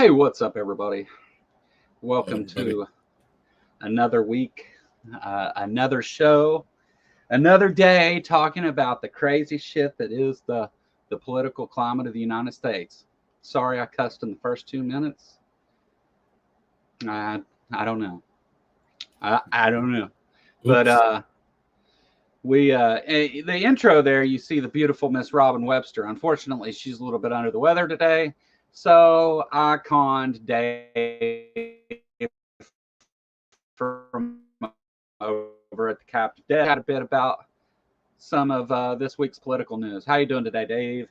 Hey, what's up, everybody? Hello, Welcome everybody. to another week, another show, another day talking about the crazy shit that is the political climate of the United States. Sorry, I cussed in the first 2 minutes. I I don't know. I don't know. But Oops. the intro there, you see the beautiful Miss Robin Webster. Unfortunately, she's a little bit under the weather today, so I conned Dave from over at the Captain Dead had a bit about some of this week's political news. How you doing today, Dave?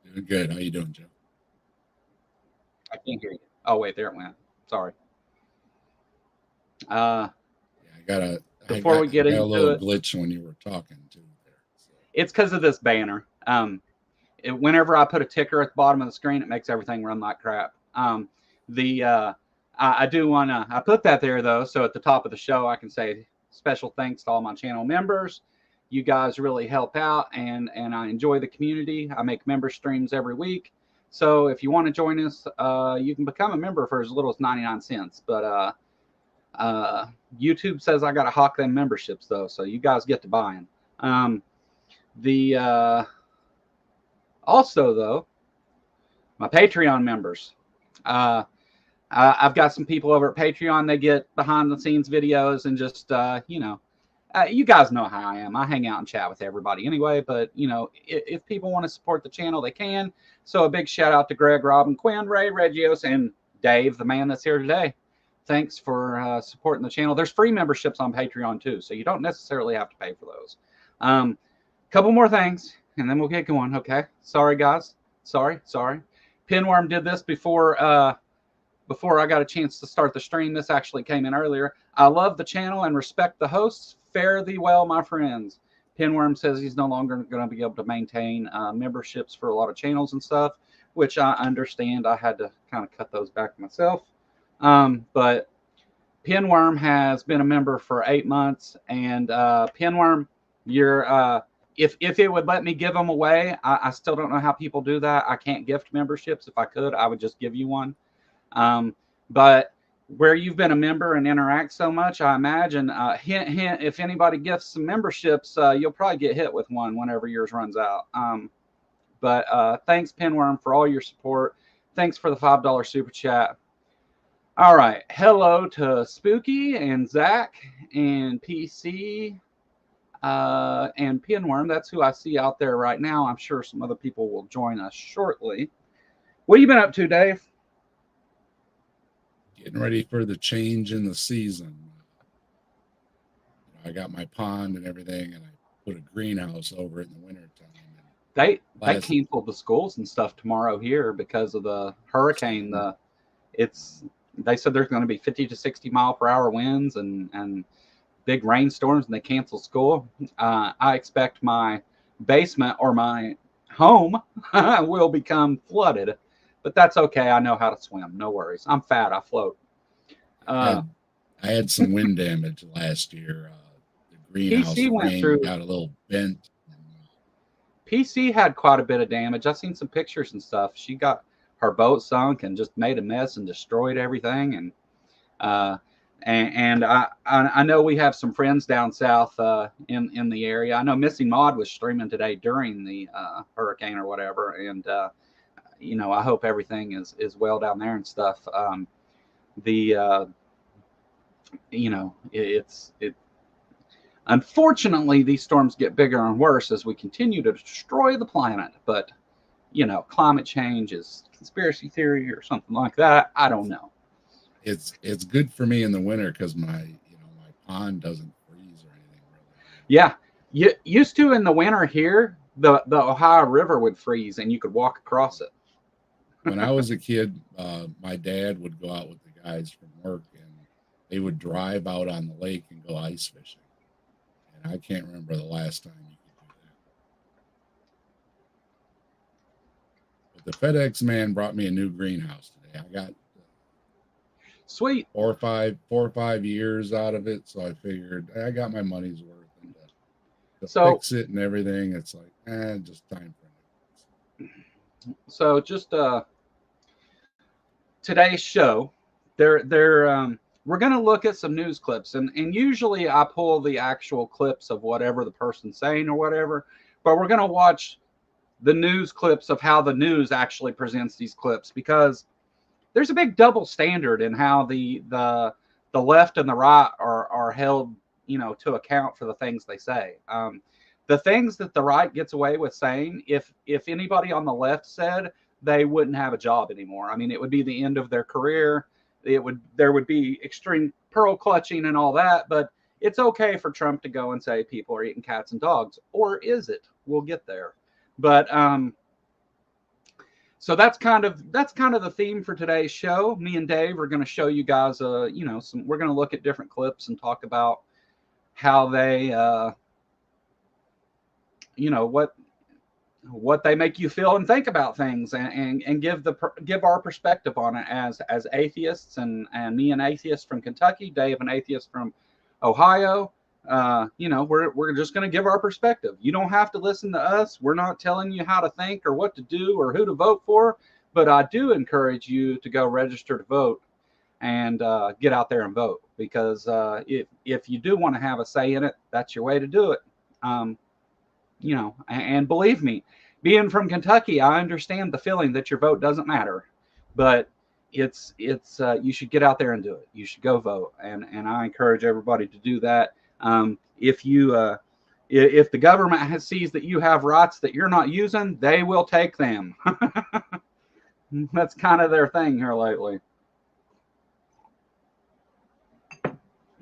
Doing good. How you doing, Joe? I can't hear you. Oh wait, there it went. Sorry. Uh, Yeah, I got a I Before got we I get got a into little it, glitch when you were talking too there. So it's because of this banner. Whenever I put a ticker at the bottom of the screen, it makes everything run like crap. The I do want to. I put that there though, so at the top of the show, I can say special thanks to all my channel members. You guys really help out, and I enjoy the community. I make member streams every week. So if you want to join us, you can become a member for as little as 99 cents. But uh, YouTube says I got to hawk them memberships though, so you guys get to buy them. The Also though, my Patreon members. Uh, I've got some people over at Patreon. They get behind the scenes videos and just, you guys know how I am. I hang out and chat with everybody anyway. But, if people want to support the channel, they can. So a big shout out to Greg, Robin, Quinn, Ray, Regios, and Dave, the man that's here today. Thanks for supporting the channel. There's free memberships on Patreon too, so you don't necessarily have to pay for those. Couple more things, and then we'll get going. Okay. Sorry, guys. Sorry. Pinworm did this before I got a chance to start the stream. This actually came in earlier. I love the channel and respect the hosts. Fare thee well, my friends. Pinworm says he's no longer going to be able to maintain memberships for a lot of channels and stuff, which I understand. I had to kind of cut those back myself. But Pinworm has been a member for 8 months, and Pinworm, you're if it would let me give them away, I still don't know how people do that. I can't gift memberships. If I could, I would just give you one. But where you've been a member and interact so much, I imagine, hint, hint, if anybody gifts some memberships, you'll probably get hit with one whenever yours runs out. But thanks, Pinworm, for all your support. Thanks for the $5 super chat. All right. Hello to Spooky and Zach and PC and Pinworm. That's who I see out there right now. I'm sure some other people will join us shortly. What have you been up to, Dave? getting ready for the change in the season. I got my pond and everything, and I put a greenhouse over it in the wintertime. They canceled the schools and stuff tomorrow here because of the hurricane. They said there's going to be 50 to 60 mile per hour winds and big rainstorms, and they canceled school. I expect my basement or my home will become flooded, but that's okay. I know how to swim. No worries. I'm fat. I float. I had some wind damage last year. The greenhouse PC went frame through. got a little bent. PC had quite a bit of damage. I've seen some pictures and stuff. She got her boat sunk and just made a mess and destroyed everything. And I know we have some friends down south in the area. I know Missing Maud was streaming today during the hurricane or whatever, and I hope everything is well down there and stuff. It unfortunately, these storms get bigger and worse as we continue to destroy the planet. But climate change is conspiracy theory or something like that. I don't know. It's good for me in the winter because my pond doesn't freeze or anything really. Yeah, used to in the winter here, the Ohio River would freeze and you could walk across it. When I was a kid, my dad would go out with the guys from work, and they would drive out on the lake and go ice fishing. And I can't remember the last time you could do that. But the FedEx man brought me a new greenhouse today. I got Sweet. 4 or 5 years out of it, so I figured I got my money's worth. And to fix it and everything, it's like, just time for it. So just today's show, we're going to look at some news clips, and usually I pull the actual clips of whatever the person's saying or whatever, but we're going to watch the news clips of how the news actually presents these clips, because there's a big double standard in how the left and the right are held, you know, to account for the things they say. The things that the right gets away with saying, if anybody on the left said, they wouldn't have a job anymore. I mean, it would be the end of their career. There would be extreme pearl clutching and all that, but it's okay for Trump to go and say people are eating cats and dogs, or is it? We'll get there. But so that's kind of the theme for today's show. Me and Dave are going to show you guys, you know, we're going to look at different clips and talk about how they, you know, what they make you feel and think about things, and give our perspective on it as atheists, and me, an atheist from Kentucky, Dave, an atheist from Ohio. You know, we're just going to give our perspective. You don't have to listen to us. We're not telling you how to think or what to do or who to vote for, but I do encourage you to go register to vote and get out there and vote, because if you do want to have a say in it, that's your way to do it. You know, and believe me, being from Kentucky, I understand the feeling that your vote doesn't matter, but it's you should get out there and do it. You should go vote, and I encourage everybody to do that. If the government sees that you have rights that you're not using, they will take them. That's kind of their thing here lately.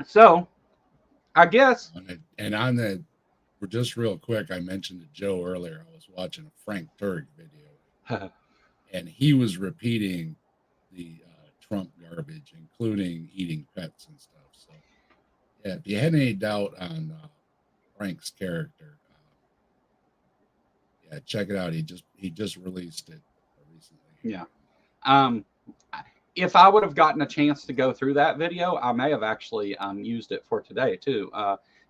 So, I guess. And on the, just real quick, I mentioned to Joe earlier, I was watching a Frank Turk video, and he was repeating the Trump garbage, including eating pets and stuff. So, yeah, if you had any doubt on Frank's character, yeah, check it out. He just released it recently. Yeah. If I would have gotten a chance to go through that video, I may have actually used it for today too.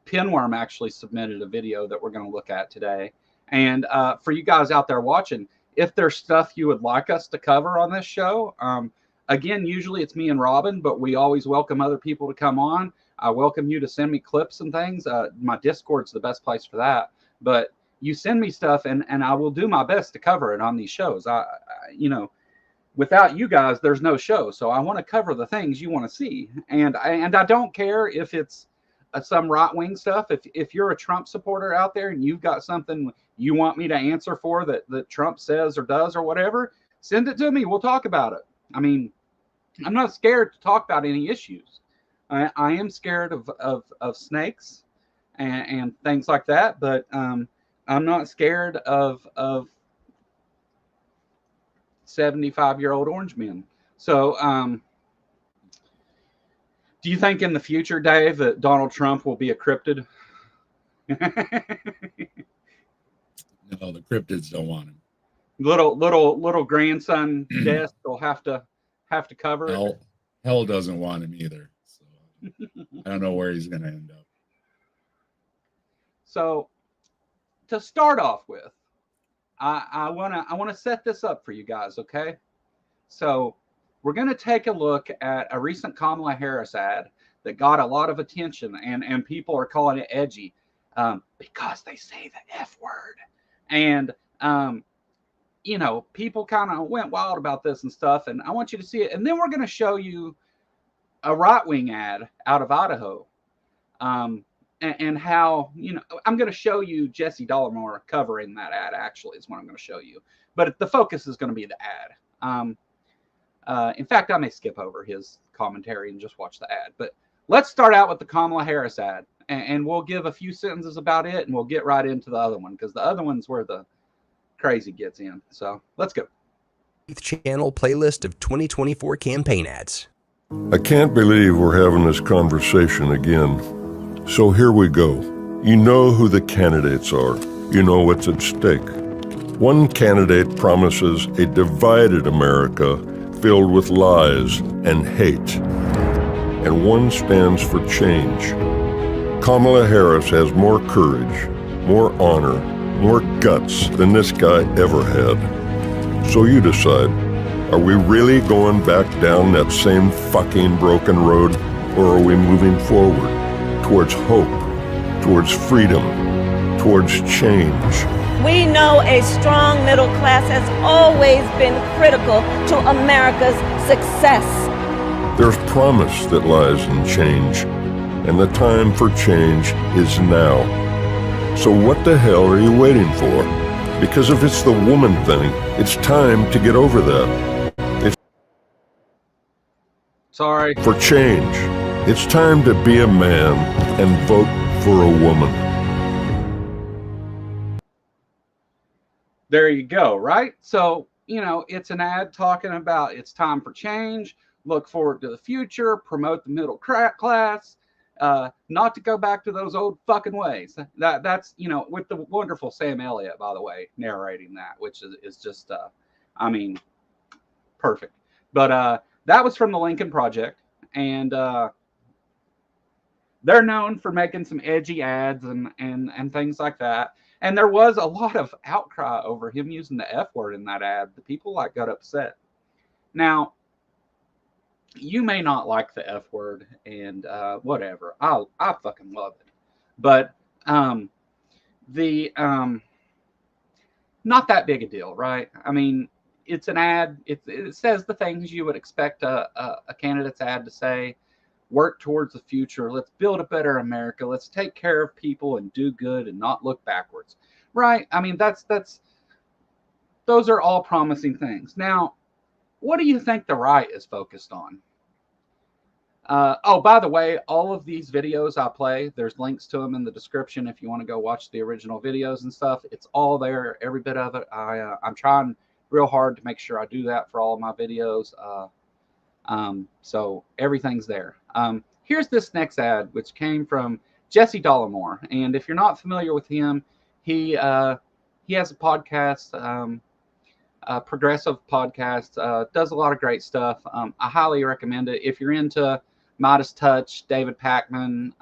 Pinworm actually submitted a video that we're going to look at today. And for you guys out there watching, if there's stuff you would like us to cover on this show, again, usually it's me and Robin, but we always welcome other people to come on. I welcome you to send me clips and things. My Discord's the best place for that. But you send me stuff, and I will do my best to cover it on these shows. You know, without you guys, there's no show. So I want to cover the things you want to see. And I don't care if it's some right-wing stuff. If you're a Trump supporter out there and you've got something you want me to answer for that Trump says or does or whatever, send it to me. We'll talk about it. I mean, I'm not scared to talk about any issues. I am scared of snakes and things like that, but I'm not scared of 75-year-old orange men. So, do you think in the future, Dave, that Donald Trump will be a cryptid? No, the cryptids don't want him. Little grandson desk will have to cover it. Hell doesn't want him either. So I don't know where he's going to end up. So to start off with, I wanna set this up for you guys, okay? So we're going to take a look at a recent Kamala Harris ad that got a lot of attention, and people are calling it edgy because they say the F word. And, you know, people kind of went wild about this and stuff, and I want you to see it. And then we're going to show you a right-wing ad out of Idaho, and how, you know, I'm going to show you Jesse Dollemore covering that ad, actually, is what I'm going to show you. But the focus is going to be the ad. In fact, I may skip over his commentary and just watch the ad. But let's start out with the Kamala Harris ad, and we'll give a few sentences about it, and we'll get right into the other one, because the other one's where the crazy gets in. So let's go. Channel playlist of 2024 campaign ads. I can't believe we're having this conversation again. So here we go. You know who the candidates are. You know what's at stake. One candidate promises a divided America filled with lies and hate. And one stands for change. Kamala Harris has more courage, more honor, more guts than this guy ever had. So you decide, Are we really going back down that same fucking broken road, or are we moving forward towards hope, towards freedom, towards change? We know a strong middle class has always been critical to America's success. There's promise that lies in change, and the time for change is now. So what the hell are you waiting for? Because if it's the woman thing, it's time to get over that. It's Sorry. for change. It's time to be a man and vote for a woman. There you go, right? So, it's an ad talking about it's time for change, look forward to the future, promote the middle class, not to go back to those old fucking ways. That's, with the wonderful Sam Elliott, by the way, narrating that, which is just, perfect. But that was from the Lincoln Project, and they're known for making some edgy ads and things like that. And there was a lot of outcry over him using the F word in that ad. The people got upset. Now, you may not like the F word, and whatever. I fucking love it. But not that big a deal, right? I mean, it's an ad. It says the things you would expect a candidate's ad to say. Work towards the future. Let's build a better America. Let's take care of people and do good and not look backwards. Right? I mean, those are all promising things. Now, what do you think the right is focused on? Oh, by the way, all of these videos I play, there's links to them in the description if you want to go watch the original videos and stuff. It's all there, every bit of it. I'm trying real hard to make sure I do that for all of my videos. So everything's there. Here's this next ad, which came from Jesse Dollemore. And if you're not familiar with him, he has a podcast, progressive podcast, does a lot of great stuff. I highly recommend it. If you're into Meidas Touch, David Pakman,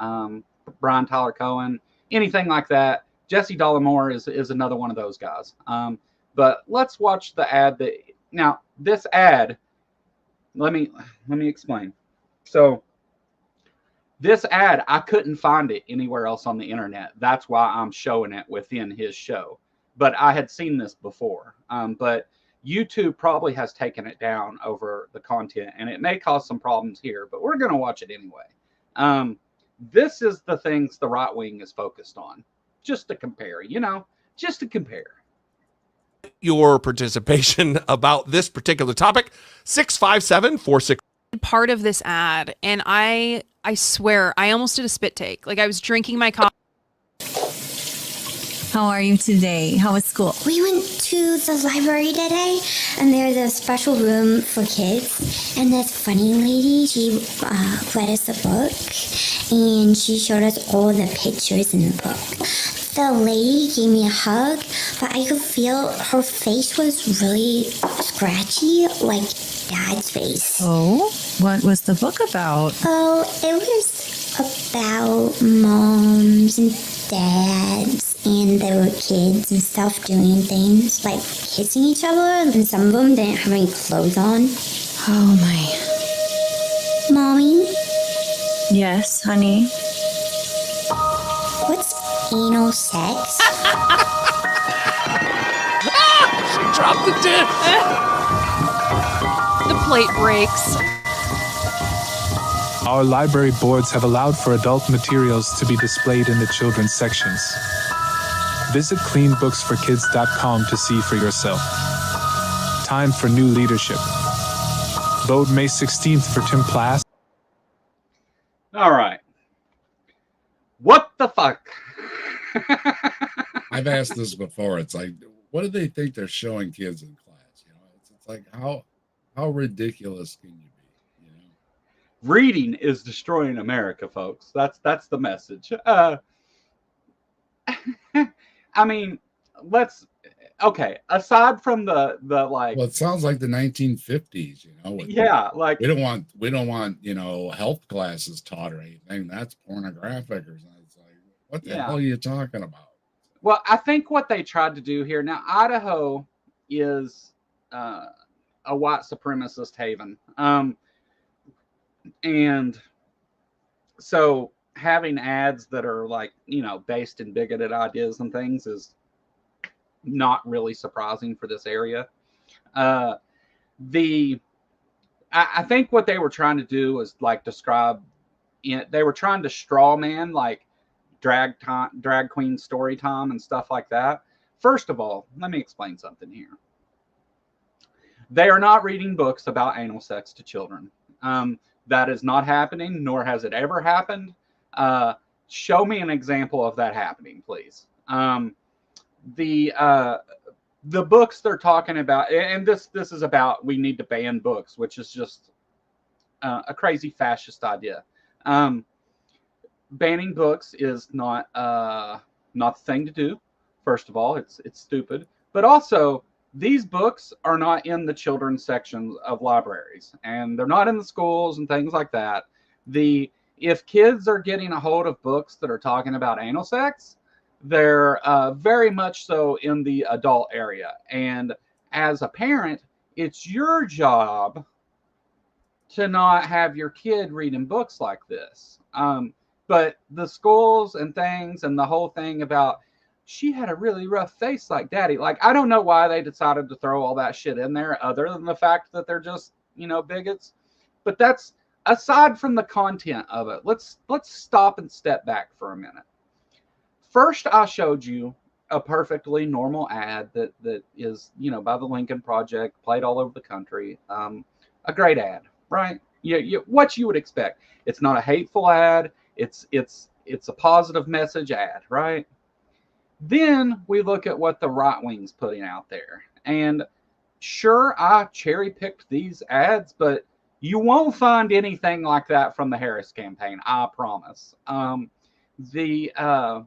Brian Tyler Cohen, anything like that, Jesse Dollemore is another one of those guys. But let's watch the ad. Now, this ad, let me explain. So this ad, I couldn't find it anywhere else on the internet. That's why I'm showing it within his show. But I had seen this before. But YouTube probably has taken it down over the content, and it may cause some problems here, but we're going to watch it anyway. This is the things the right wing is focused on. Just to compare, just to compare. Your participation about this particular topic, 657-46. Part of this ad, and I swear I almost did a spit take. Like, I was drinking my coffee. How are you today? How was school? We went to the library today, and there's a special room for kids. And this funny lady, she read us a book, and she showed us all the pictures in the book. The lady gave me a hug, but I could feel her face was really scratchy, like Dad's face. Oh, what was the book about? Oh, it was about moms and dads. And there were kids and stuff doing things like kissing each other, and some of them didn't have any clothes on. Oh my. Mommy? Yes, honey? What's anal sex? She dropped the dick. The plate breaks. Our library boards have allowed for adult materials to be displayed in the children's sections. Visit cleanbooksforkids.com to see for yourself. Time for new leadership. Vote May 16th for Tim Plass. All right. What the fuck? I've asked this before. It's like, what do they think they're showing kids in class? It's like, how ridiculous can you be? Reading is destroying America, folks. That's the message. I mean, aside from the like, well, it sounds like the 1950s, yeah, like we don't want health classes taught or anything. That's pornographic or something. It's like, what the hell are you talking about? Well, I think what they tried to do here now, Idaho is a a white supremacist haven. And so having ads that are like, you know, based in bigoted ideas and things is not really surprising for this area. I think what they were trying to do was like describe, they were trying to straw man like drag queen story time and stuff like that. First of all, let me explain something here. They are not reading books about anal sex to children. That is not happening, nor has it ever happened. Show me an example of that happening, please. The books they're talking about, and this is about we need to ban books, which is just a crazy fascist idea. Banning books is not the thing to do. First of all, it's stupid, but also these books are not in the children's sections of libraries, and they're not in the schools and things like that. If kids are getting a hold of books that are talking about anal sex, they're very much so in the adult area. And as a parent, it's your job to not have your kid reading books like this. But the schools and things and the whole thing about she had a really rough face like daddy. Like, I don't know why they decided to throw all that shit in there other than the fact that they're just, you know, bigots. But that's aside from the content of it. Let's stop and step back for a minute. First, I showed you a perfectly normal ad that is, you know, by the Lincoln Project, played all over the country. A great ad, right? What you would expect. It's not a hateful ad. It's a positive message ad, right? Then we look at what the right wing's putting out there. And sure, I cherry picked these ads, but you won't find anything like that from the Harris campaign. I promise. They're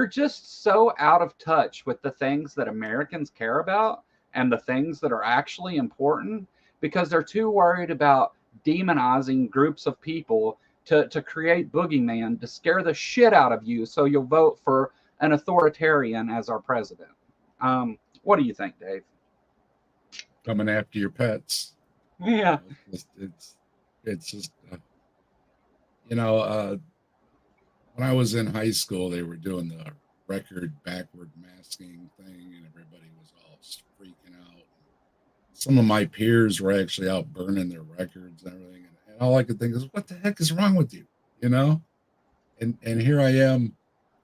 just so out of touch with the things that Americans care about and the things that are actually important, because they're too worried about demonizing groups of people to create boogeyman to scare the shit out of you so you'll vote for an authoritarian as our president. What do you think, Dave? Coming after your pets. Yeah. It's just, you know, when I was in high school, they were doing the record backward masking thing, and everybody was all freaking out. Some of my peers were actually out burning their records and everything. And all I could think is, what the heck is wrong with you? You know? And here I am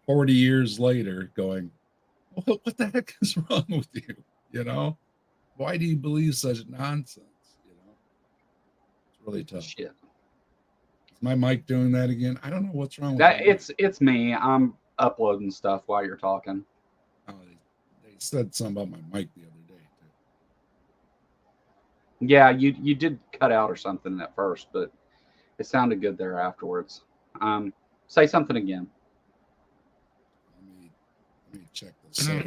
40 years later going, well, what the heck is wrong with you? You know? Why do you believe such nonsense? You know? It's really tough. Shit. Is my mic doing that again? I don't know what's wrong with that. It's Me. I'm uploading stuff while you're talking. Oh, they said something about my mic the other day too. Yeah, you did cut out or something at first, but it sounded good there afterwards. Say something again. Let me check this out.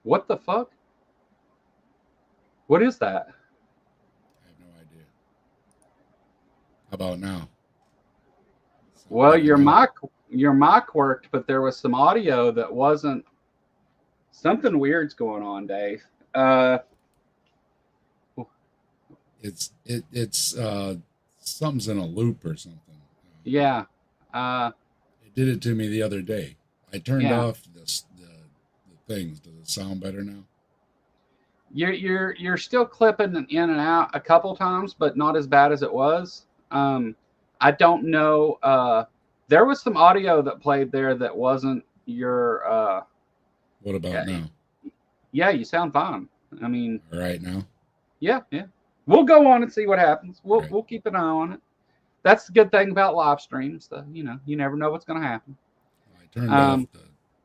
What the fuck? What is that? I have no idea. How about now? Well, your mic worked, but there was some audio that wasn't. Something weird's going on, Dave. It's something's in a loop or something. Yeah. It did it to me the other day. I turned off the things. Does it sound better now? You're still clipping in and out a couple times, but not as bad as it was. I don't know. There was some audio that played there that wasn't your. What about now? Yeah, you sound fine. I mean, all right now. Yeah. We'll go on and see what happens. We'll keep an eye on it. That's the good thing about live streams. You know, you never know what's going to happen. I turned off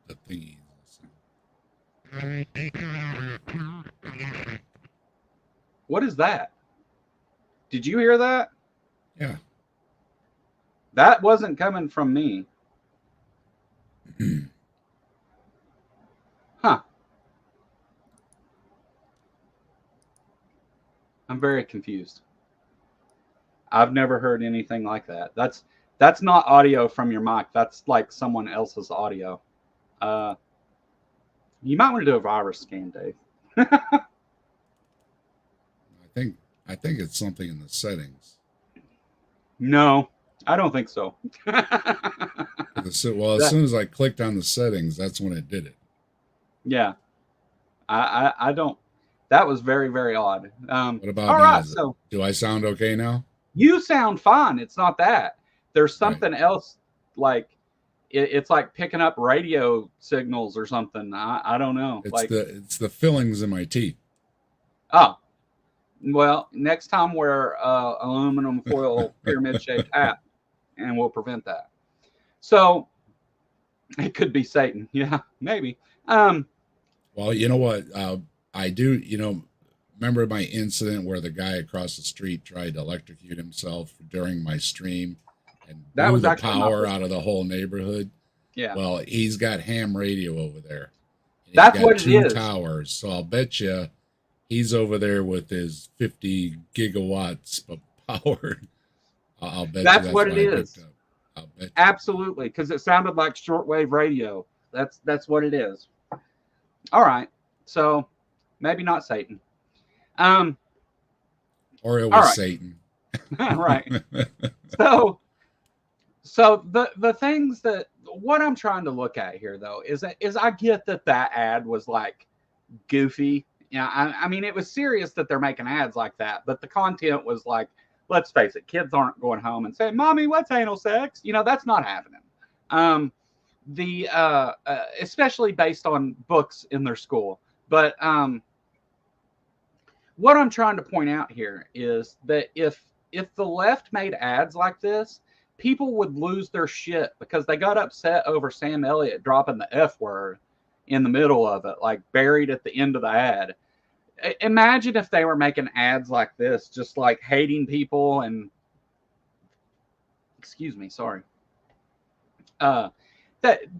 the thingy. What is that? Did you hear that? Yeah. That wasn't coming from me. Huh. I'm very confused. I've never heard anything like that. That's not audio from your mic. That's like someone else's audio. You might want to do a virus scan, Dave. I think it's something in the settings. No, I don't think so. Well, as soon as I clicked on the settings, that's when it did it. Yeah. I don't. That was very, very odd. What about all now? right, so do I sound okay now? You sound fine. It's not that. There's something else, like it's like picking up radio signals or something. I don't know. It's the fillings in my teeth. Oh, well, next time wear aluminum foil pyramid shaped hat, and we'll prevent that. So it could be Satan. Yeah, maybe. Well, you know what? I do. Remember my incident where the guy across the street tried to electrocute himself during my stream and blew the power out of the whole neighborhood? Yeah. Well, he's got ham radio over there. That's what it is. 2 towers. So I'll bet you he's over there with his 50 gigawatts of power. I'll bet that's what it is. I'll bet you. Absolutely, because it sounded like shortwave radio. That's what it is. All right. So maybe not Satan. Or it was Satan. Right. So the things that what I'm trying to look at here though is I get that ad was like goofy. Yeah, I mean it was serious that they're making ads like that, but the content was like, let's face it, kids aren't going home and saying, "Mommy, what's anal sex?" That's not happening. Especially based on books in their school. But what I'm trying to point out here is that if the left made ads like this, people would lose their shit because they got upset over Sam Elliott dropping the F word in the middle of it, like buried at the end of the ad. Imagine if they were making ads like this, just like hating people and that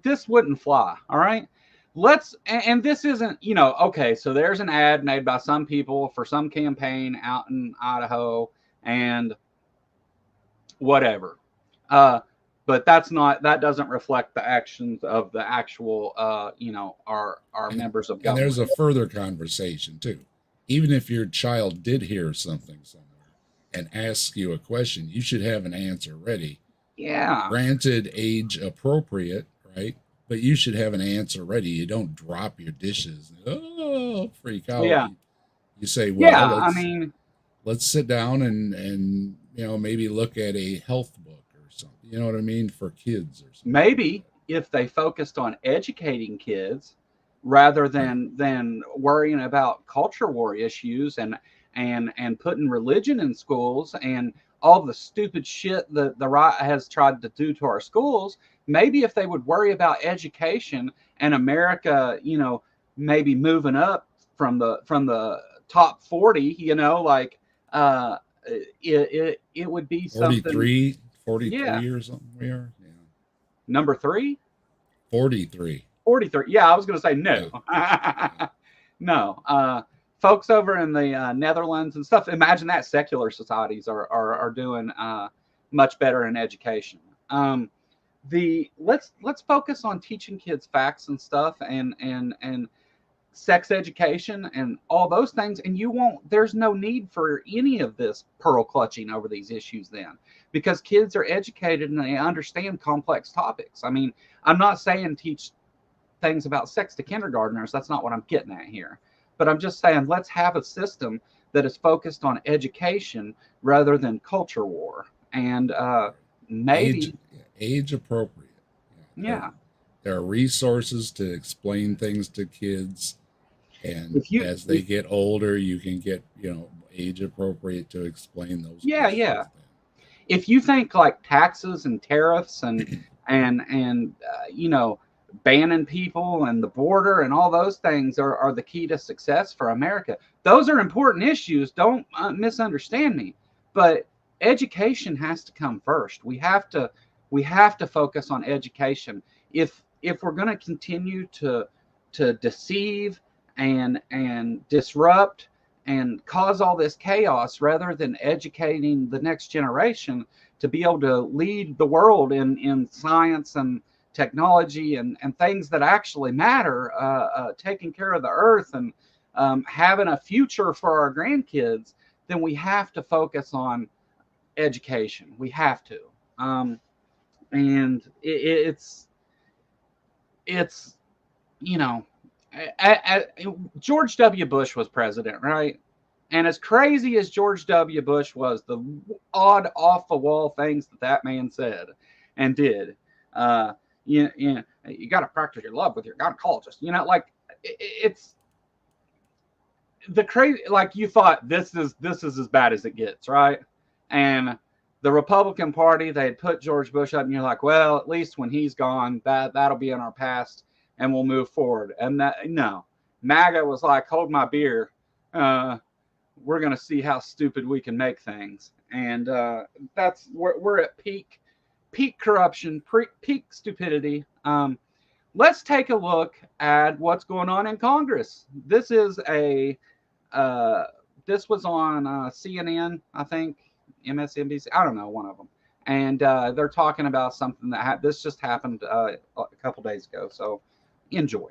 this wouldn't fly. All right. And this isn't, okay, so there's an ad made by some people for some campaign out in Idaho and whatever. But that doesn't reflect the actions of the actual, our members of government. And there's a further conversation too. Even if your child did hear something somewhere and asks you a question, you should have an answer ready. Yeah. Granted, age appropriate, right? But you should have an answer ready. You don't drop your dishes. Oh, freak out. Yeah. You say, well, yeah, let's sit down and maybe look at a health book or something. You know what I mean? For kids or something. Maybe if they focused on educating kids rather than worrying about culture war issues and putting religion in schools and all the stupid shit that the right has tried to do to our schools. Maybe if they would worry about education and America, maybe moving up from the top 40, it would be 43 yeah. or something. We are. Yeah. Number 3? 43. 43. Yeah, I was going to say no. Yeah. No. Folks over in the Netherlands and stuff, imagine that secular societies are doing much better in education. Let's focus on teaching kids facts and stuff and sex education and all those things, and there's no need for any of this pearl clutching over these issues then, because kids are educated and they understand complex topics. I mean, I'm not saying teach things about sex to kindergartners. That's not what I'm getting at here. But I'm just saying, let's have a system that is focused on education rather than culture war. And maybe age appropriate. Yeah. There are resources to explain things to kids. And as they get older, you can get, age appropriate to explain those. Yeah, yeah. If you think like taxes and tariffs and banning people and the border and all those things are the key to success for America. Those are important issues. Don't misunderstand me. But education has to come first. We have to focus on education. If we're going to continue to deceive and disrupt and cause all this chaos rather than educating the next generation to be able to lead the world in science and technology and things that actually matter, taking care of the earth and having a future for our grandkids, then we have to focus on education. We have to. And it's you know, George W. Bush was president, right? And as crazy as George W. Bush was, the odd off the wall things that man said and did, you got to practice your love with your gynecologist. You know, like it's the crazy. Like you thought this is as bad as it gets, right? And the Republican Party, they had put George Bush up, and you're like, well, at least when he's gone, that'll be in our past, and we'll move forward. And no, MAGA was like, hold my beer. We're going to see how stupid we can make things. And that's we're at peak corruption, peak stupidity. Let's take a look at what's going on in Congress. This is this was on CNN, I think, MSNBC, I don't know, one of them. And they're talking about something that this just happened a couple days ago. So enjoy.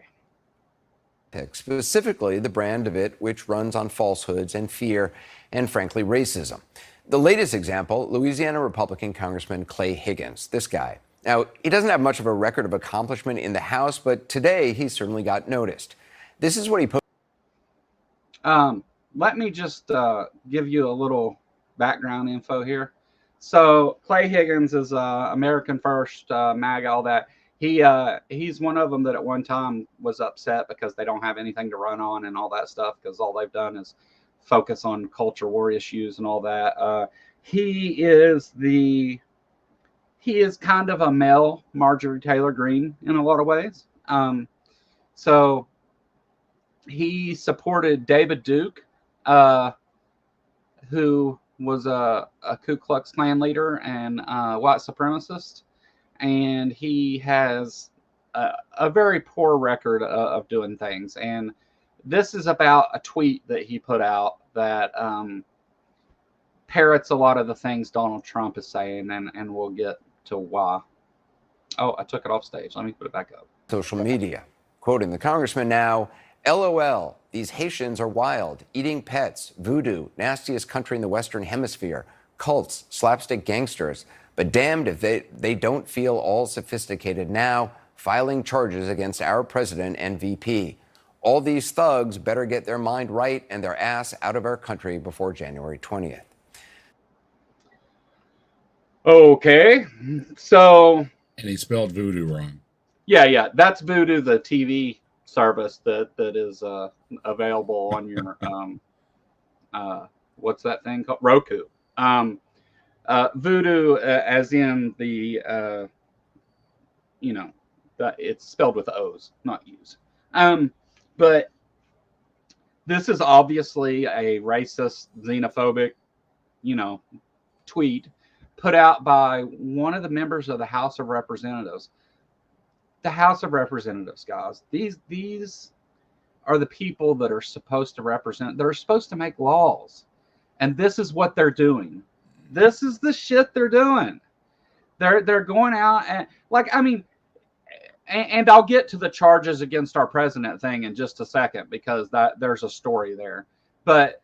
Specifically the brand of it which runs on falsehoods and fear and, frankly, racism. The latest example, Louisiana Republican Congressman Clay Higgins, this guy. Now, he doesn't have much of a record of accomplishment in the House, but today he certainly got noticed. This is what he posted. Let me just give you a little background info here. So Clay Higgins is American First, MAGA, all that. He's one of them that at one time was upset because they don't have anything to run on and all that stuff, because all they've done is focus on culture war issues and all that. He is kind of a male Marjorie Taylor Greene in a lot of ways. So he supported David Duke, who was a Ku Klux Klan leader and white supremacist. And he has a very poor record of doing things. And this is about a tweet that he put out that parrots a lot of the things Donald Trump is saying, and we'll get to why. Oh, I took it off stage. Let me put it back up. Social media. Quoting the congressman now, LOL, these Haitians are wild, eating pets, voodoo, nastiest country in the Western Hemisphere, cults, slapstick gangsters. But damned if they don't feel all sophisticated now, filing charges against our president and VP. All these thugs better get their mind right and their ass out of our country before January 20th. Okay, so... And he spelled voodoo wrong. Yeah, that's Voodoo, the TV service that is available on your, what's that thing called? Roku. Voodoo, as in the, it's spelled with O's, not U's. But this is obviously a racist, xenophobic, tweet put out by one of the members of the House of Representatives. The House of Representatives, guys, these are the people that are supposed to represent, they're supposed to make laws. And this is what they're doing. This is the shit they're doing. They're going out and I'll get to the charges against our president thing in just a second, because there's a story there. But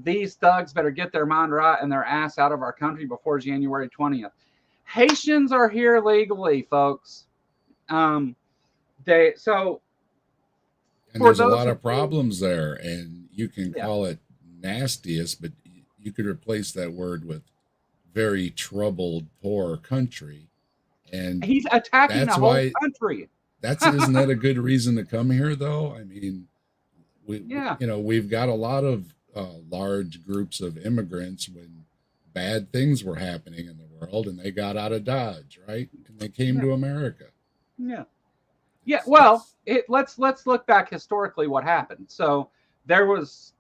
these thugs better get their mind right and their ass out of our country before January 20th. Haitians are here legally, folks. And there's a lot of problems there, and you can call it nastiest, but you could replace that word with very troubled, poor country. And he's attacking the whole country. Isn't that a good reason to come here, though? I mean, we've got a lot of large groups of immigrants when bad things were happening in the world, and they got out of Dodge, right? And they came to America. Yeah. Well, let's look back historically what happened. So there was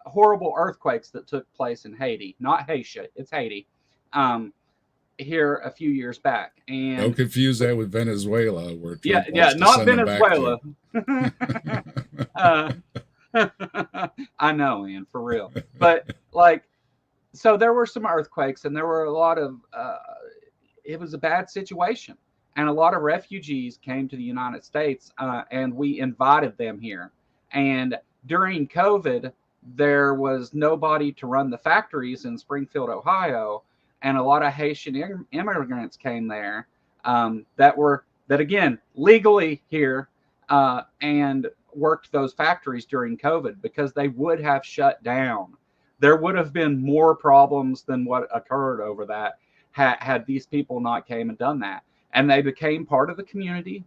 horrible earthquakes that took place in Haiti, not Haiti, it's Haiti, here a few years back. And don't confuse that with Venezuela, where Trump not Venezuela. I know, Ian, for real. But so there were some earthquakes, and there were a lot of, it was a bad situation. And a lot of refugees came to the United States, and we invited them here. And during COVID, there was nobody to run the factories in Springfield, Ohio, and a lot of Haitian immigrants came there that again legally here and worked those factories during COVID, because they would have shut down. There would have been more problems than what occurred over that had these people not came and done that. And they became part of the community,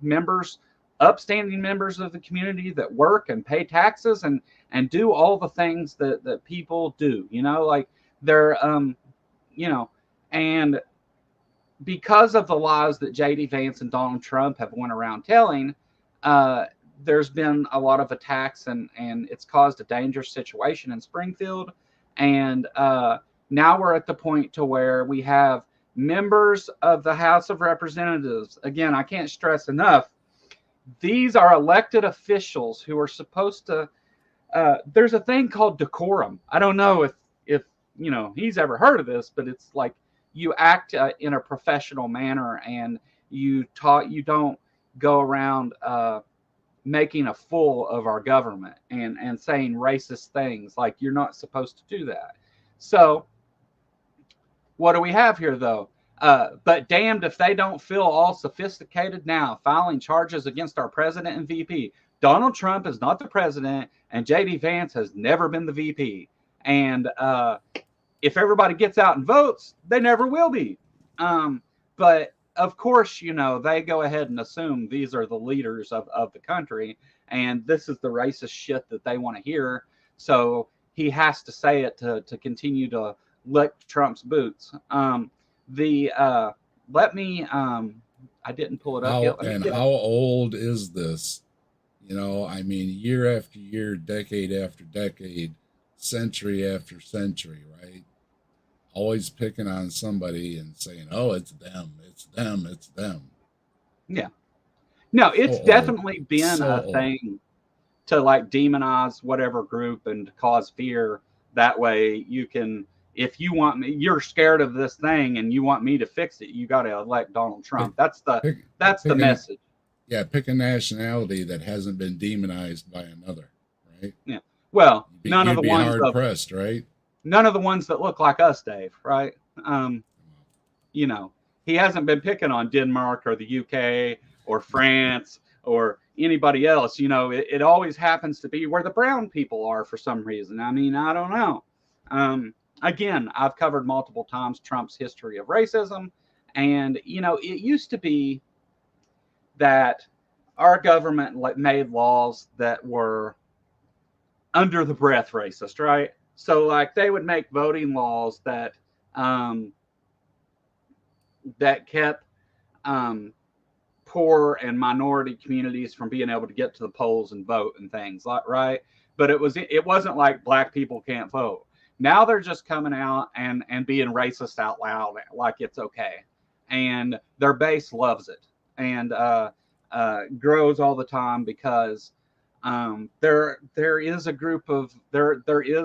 upstanding members of the community that work and pay taxes and do all the things that people do, like they're, and because of the lies that J.D. Vance and Donald Trump have went around telling, there's been a lot of attacks, and it's caused a dangerous situation in Springfield. And now we're at the point to where we have members of the House of Representatives. Again, I can't stress enough, these are elected officials who are supposed to, there's a thing called decorum. I don't know if he's ever heard of this, but it's like you act in a professional manner, and you don't go around making a fool of our government and saying racist things. Like, you're not supposed to do that. So what do we have here, though? But damned if they don't feel all sophisticated now, filing charges against our president and VP. Donald Trump is not the president, and J.D. Vance has never been the VP. And if everybody gets out and votes, they never will be. But of course, they go ahead and assume these are the leaders of the country, and this is the racist shit that they want to hear. So he has to say it to continue to lick Trump's boots. I didn't pull it up yet. And how old is this? Year after year, decade after decade, century after century, right? Always picking on somebody and saying, oh, it's them, it's them, it's them. Yeah. No, it's definitely been a thing to like demonize whatever group and cause fear. That way you can, if you want me, you're scared of this thing and you want me to fix it, you got to elect Donald Trump. That's the message. Yeah, pick a nationality that hasn't been demonized by another, right? Yeah. Well, none of the ones hard pressed, right? None of the ones that look like us, Dave, right? He hasn't been picking on Denmark or the UK or France or anybody else. It always happens to be where the brown people are for some reason. I don't know. Again, I've covered multiple times Trump's history of racism. And, it used to be that our government made laws that were under the breath racist, right? So like they would make voting laws that kept poor and minority communities from being able to get to the polls and vote and things, like, right? But it wasn't like black people can't vote. Now they're just coming out and being racist out loud, like it's okay. And their base loves it and grows all the time because there is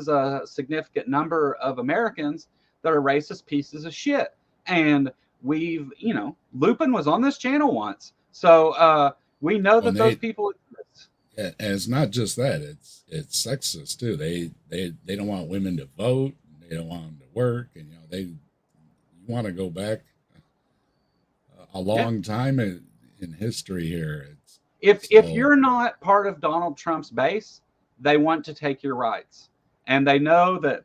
a significant number of Americans that are racist pieces of shit. And Lupin was on this channel once. So we know that those people exist. And it's not just that, it's sexist too. They don't want women to vote, they don't want them to work, and they want to go back a long time in history here. If you're not part of Donald Trump's base, they want to take your rights. And they know that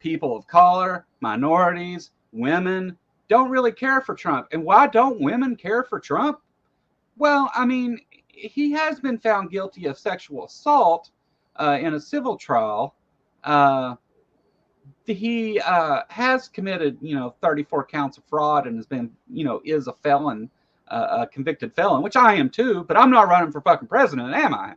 people of color, minorities, women don't really care for Trump. And why don't women care for Trump? Well, he has been found guilty of sexual assault in a civil trial. He has committed, 34 counts of fraud and has been, is a felon. A convicted felon, which I am too, but I'm not running for fucking president, am I?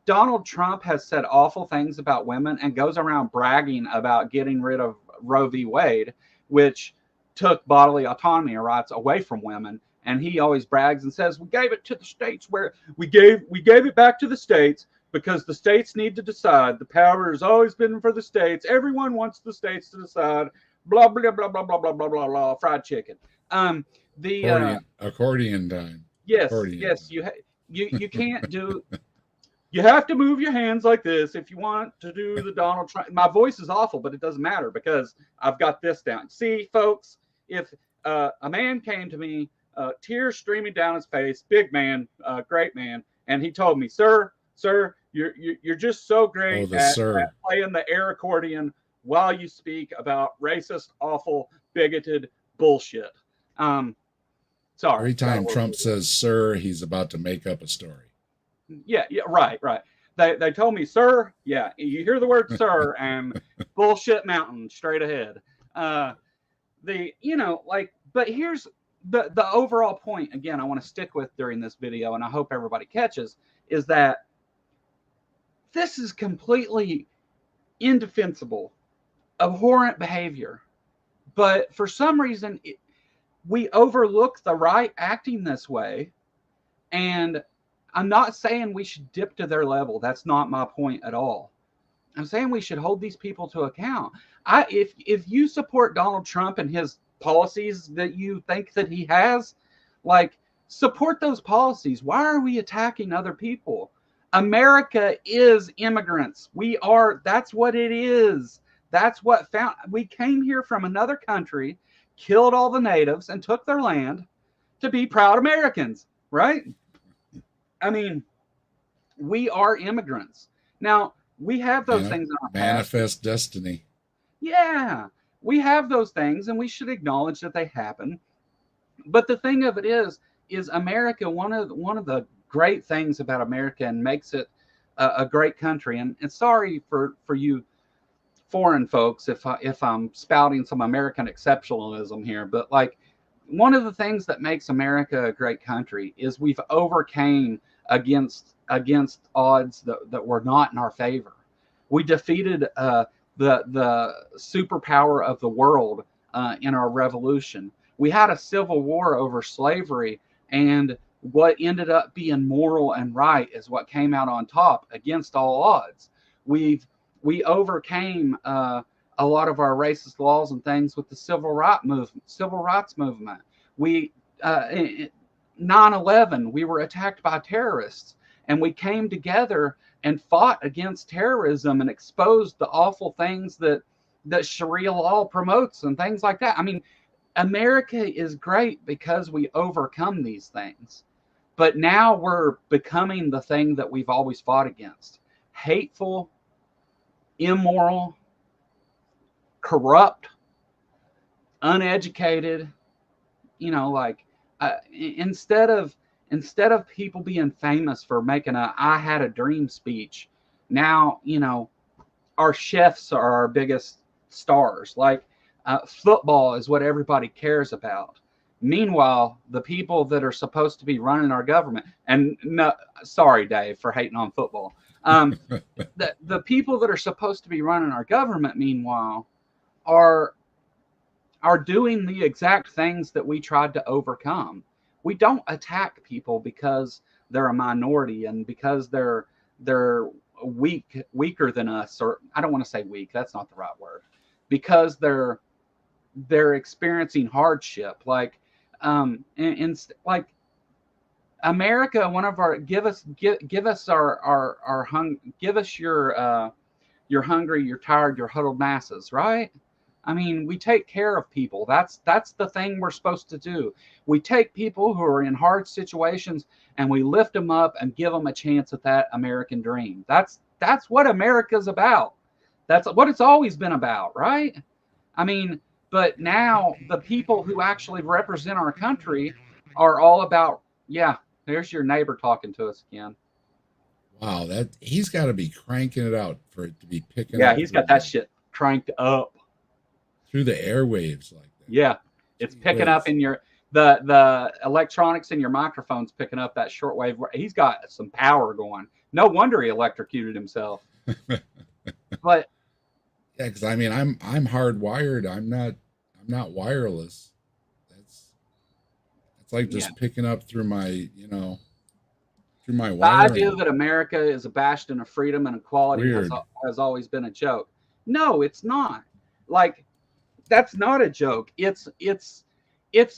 Donald Trump has said awful things about women and goes around bragging about getting rid of Roe v. Wade, which took bodily autonomy rights away from women. And he always brags and says, we gave it to the states where we gave it back to the states because the states need to decide. The power has always been for the states. Everyone wants the states to decide. Blah blah blah blah blah blah blah blah blah. Fried chicken. Accordion time. Yes, Accordion yes. time. You can't do. You have to move your hands like this if you want to do the Donald Trump. My voice is awful, but it doesn't matter because I've got this down. See, folks, if a man came to me, tears streaming down his face, big man, great man, and he told me, sir, you're just so great at playing the air accordion while you speak about racist, awful, bigoted bullshit. Sorry. Every time Trump says "sir," he's about to make up a story. Yeah, right. They told me, sir. Yeah, you hear the word "sir" and bullshit mountain straight ahead. But here's the overall point. Again, I want to stick with during this video, and I hope everybody catches, is that this is completely indefensible, abhorrent behavior. But for some reason, we overlook the right acting this way, and I'm not saying we should dip to their level. That's not my point at all. I'm saying we should hold these people to account. If you support Donald Trump and his policies that you think that he has, like, support those policies. Why are we attacking other people? America is immigrants. That's what it is. That's what we came here from another country, killed all the natives and took their land to be proud Americans, right? I mean, we are immigrants. Now, we have those things in our manifest destiny. Yeah, we have those things, and we should acknowledge that they happen. But the thing of it is America, one of the great things about America and makes it a great country, and sorry for you foreign folks if I'm spouting some American exceptionalism here, but like, one of the things that makes America a great country is we've overcame against odds that were not in our favor. We defeated the superpower of the world in our revolution. We had a civil war over slavery, and what ended up being moral and right is what came out on top against all odds. We overcame a lot of our racist laws and things with the civil rights movement. 9/11, we were attacked by terrorists, and we came together and fought against terrorism and exposed the awful things that Sharia law promotes and things like that. I mean, America is great because we overcome these things. But now we're becoming the thing that we've always fought against: hateful, immoral, corrupt, uneducated. Instead of people being famous for making "I had a dream" speech, now our chefs are our biggest stars. Football is what everybody cares about. Meanwhile, the people that are supposed to be running our government, and no, sorry, Dave, for hating on football. The people that are supposed to be running our government, meanwhile, are doing the exact things that we tried to overcome. We don't attack people because they're a minority and because they're weaker than us, or I don't want to say weak, that's not the right word, because they're experiencing hardship. America, one of our give us your hungry, you're tired, you're huddled masses, right? I mean, we take care of people. That's the thing we're supposed to do. We take people who are in hard situations and we lift them up and give them a chance at that American dream. That's what America's about. That's what it's always been about, right? I mean, but now the people who actually represent our country are all about, yeah, there's your neighbor talking to us again. Wow, he's got to be cranking it out for it to be picking up. Yeah, he's got that shit cranked up through the airwaves like that. Yeah, it's picking up in the electronics in your microphone's picking up that shortwave. He's got some power going. No wonder he electrocuted himself. But yeah, because I mean, I'm hardwired. I'm not wireless. It's like just picking up through my through my The wiring. idea that America is a bastion of freedom and equality has always been a joke. No, it's not. Like, that's not a joke. It's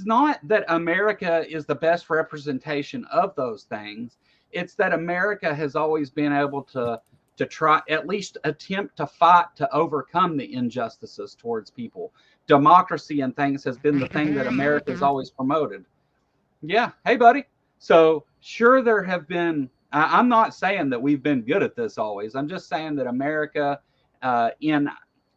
not that America is the best representation of those things. It's that America has always been able to try, at least attempt to fight to overcome the injustices towards people. Democracy and things has been the thing that America has always promoted. Yeah. Hey, buddy. So sure, there have been, I'm not saying that we've been good at this always. I'm just saying that America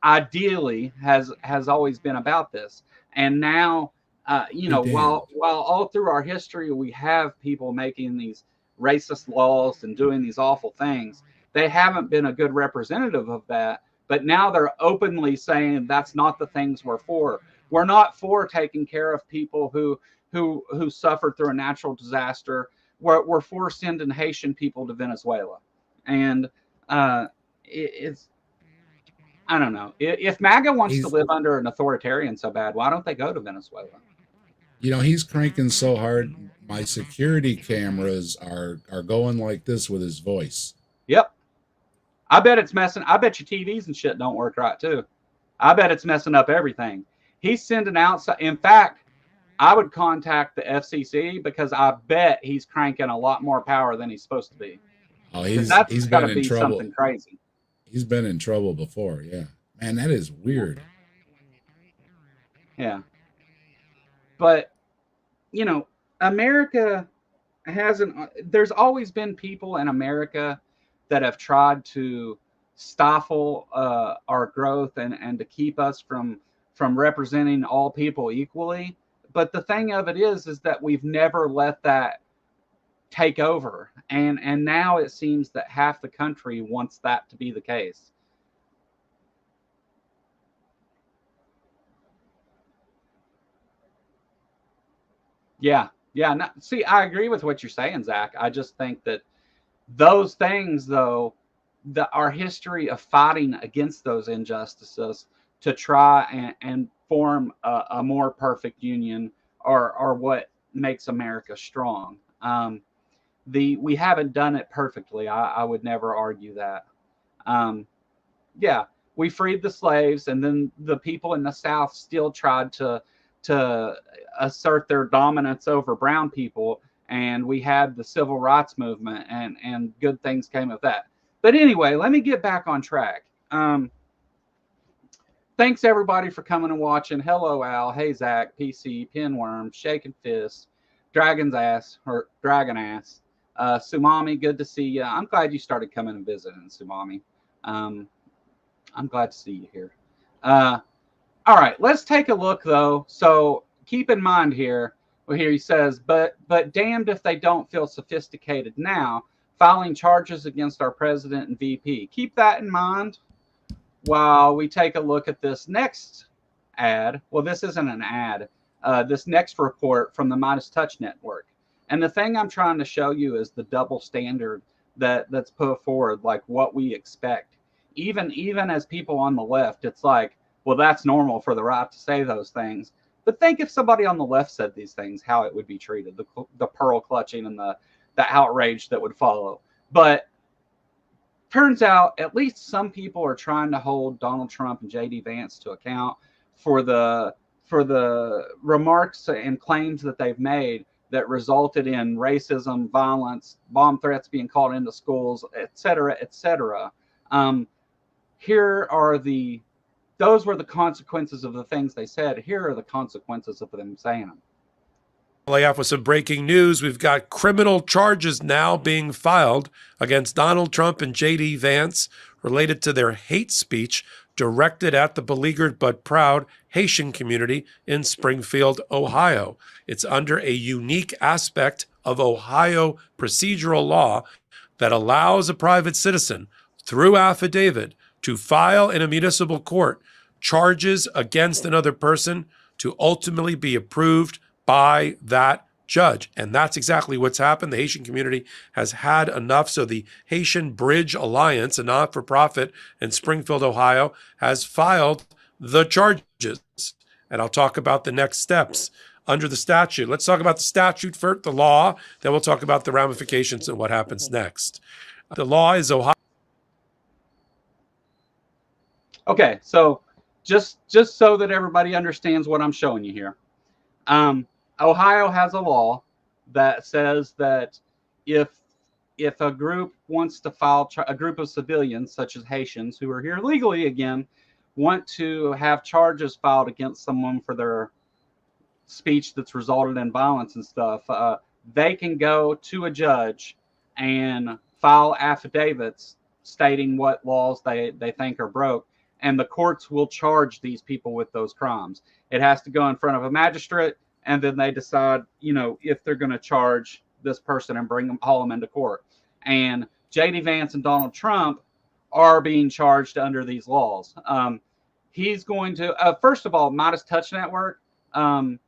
ideally has always been about this. And now, while all through our history, we have people making these racist laws and doing these awful things, they haven't been a good representative of that. But now they're openly saying that's not the things we're for. We're not for taking care of people who suffered through a natural disaster. We're for sending Haitian people to Venezuela. And it's, I don't know. If MAGA wants to live under an authoritarian so bad, why don't they go to Venezuela? He's cranking so hard. My security cameras are going like this with his voice. Yep. I bet it's messing. I bet your TVs and shit don't work right too. I bet it's messing up everything. He's sending out. In fact, I would contact the FCC because I bet he's cranking a lot more power than he's supposed to be. Oh, he's got to been be in trouble. something crazy. He's been in trouble before. Yeah, man, that is weird. Yeah. But, America there's always been people in America that have tried to stifle our growth and to keep us from representing all people equally. But the thing of it is that we've never let that take over. And now it seems that half the country wants that to be the case. Yeah. No, see, I agree with what you're saying, Zach. I just think that those things, though, our history of fighting against those injustices to try and form a more perfect union are what makes America strong. We haven't done it perfectly. I would never argue that. Yeah, we freed the slaves, and then the people in the South still tried to assert their dominance over brown people, and we had the civil rights movement, and good things came of that. But anyway, let me get back on track. Thanks everybody for coming and watching. Hello Al, hey Zach, PC, Pinworm, Shaking Fist, Dragon Ass, Sumami, good to see you. I'm glad you started coming and visiting, Sumami. I'm glad to see you here. All right, let's take a look though. So keep in mind here, he says, but damned if they don't feel sophisticated now, filing charges against our president and VP. Keep that in mind while we take a look at this next ad. Well, this isn't an ad. This next report from the Meidas Touch Network. And the thing I'm trying to show you is the double standard that's put forward, like what we expect. Even as people on the left, it's like, well, that's normal for the right to say those things. But think if somebody on the left said these things, how it would be treated, the pearl clutching and the outrage that would follow. But turns out at least some people are trying to hold Donald Trump and J.D. Vance to account for the remarks and claims that they've made that resulted in racism, violence, bomb threats being called into schools, et cetera, et cetera. Those were the consequences of the things they said. Here are the consequences of them saying them. Lay off with some breaking news. We've got criminal charges now being filed against Donald Trump and J.D. Vance related to their hate speech directed at the beleaguered but proud Haitian community in Springfield, Ohio. It's under a unique aspect of Ohio procedural law that allows a private citizen, through affidavit, to file in a municipal court charges against another person to ultimately be approved by that judge. And that's exactly what's happened. The Haitian community has had enough. So the Haitian Bridge Alliance, a not-for-profit in Springfield, Ohio, has filed the charges. And I'll talk about the next steps. under the statute. Let's talk about the statute first, the law, then we'll talk about the ramifications and what happens next. The law is Ohio. Okay, so just so that everybody understands what I'm showing you here. Ohio has a law that says that if a group wants to file, a group of civilians such as Haitians who are here legally again, want to have charges filed against someone for their speech that's resulted in violence and stuff, they can go to a judge and file affidavits stating what laws they think are broke, and the courts will charge these people with those crimes. It has to go in front of a magistrate, and then they decide, you know, if they're going to charge this person and haul them into court. And J.D. Vance and Donald Trump are being charged under these laws. He's going to, first of all, Meidas Touch Network, all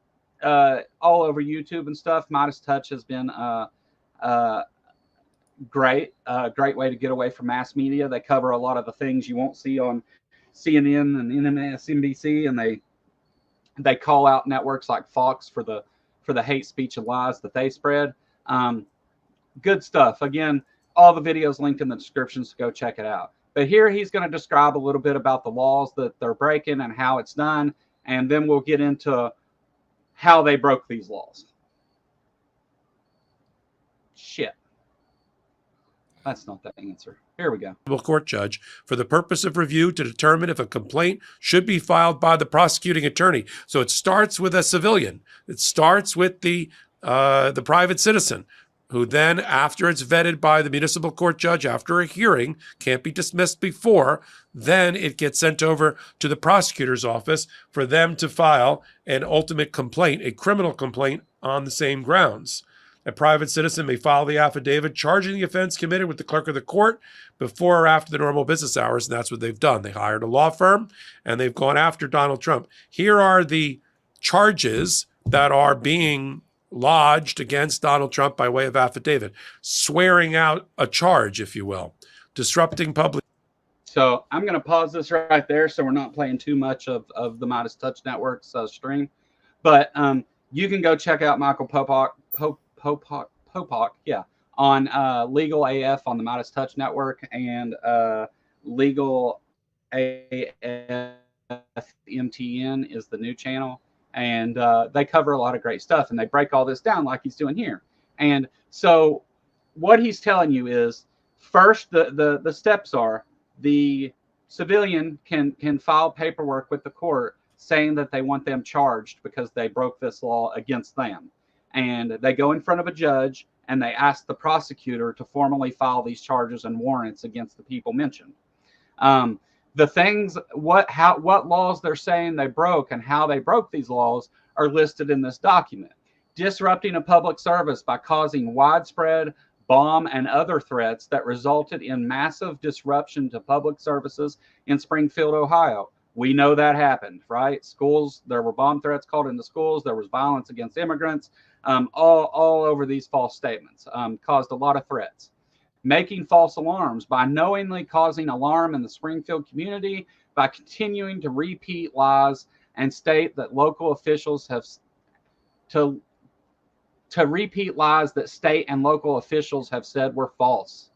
over YouTube and stuff. Meidas Touch has been great way to get away from mass media. They cover a lot of the things you won't see on CNN and MSNBC, and they call out networks like Fox for the hate speech and lies that they spread. Good stuff. Again, all the videos linked in the description, so go check it out. But here he's going to describe a little bit about the laws that they're breaking and how it's done, and then we'll get into how they broke these laws. Shit. That's not the answer. Here we go. Court judge for the purpose of review to determine if a complaint should be filed by the prosecuting attorney. So it starts with a civilian. It starts with the private citizen, who then, after it's vetted by the municipal court judge after a hearing, can't be dismissed before, then it gets sent over to the prosecutor's office for them to file an ultimate complaint, a criminal complaint on the same grounds. A private citizen may file the affidavit charging the offense committed with the clerk of the court before or after the normal business hours, and that's what they've done. They hired a law firm, and they've gone after Donald Trump. Here are the charges that are being lodged against Donald Trump by way of affidavit, swearing out a charge, if you will, disrupting public. So I'm going to pause this right there so we're not playing too much of the Meidas Touch Network's stream. But you can go check out Michael Popak, on Legal AF on the Meidas Touch Network, and Legal AF MTN is the new channel. And they cover a lot of great stuff, and they break all this down like he's doing here. And so what he's telling you is, first, the steps are the civilian can file paperwork with the court saying that they want them charged because they broke this law against them. And they go in front of a judge and they ask the prosecutor to formally file these charges and warrants against the people mentioned. The things, what laws they're saying they broke and how they broke these laws are listed in this document. Disrupting a public service by causing widespread bomb and other threats that resulted in massive disruption to public services in Springfield, Ohio. We know that happened, right? Schools, there were bomb threats called into schools. There was violence against immigrants, all over these false statements, caused a lot of threats. Making false alarms by knowingly causing alarm in the Springfield community by continuing to repeat lies and state that local officials have to repeat lies that state and local officials have said were false.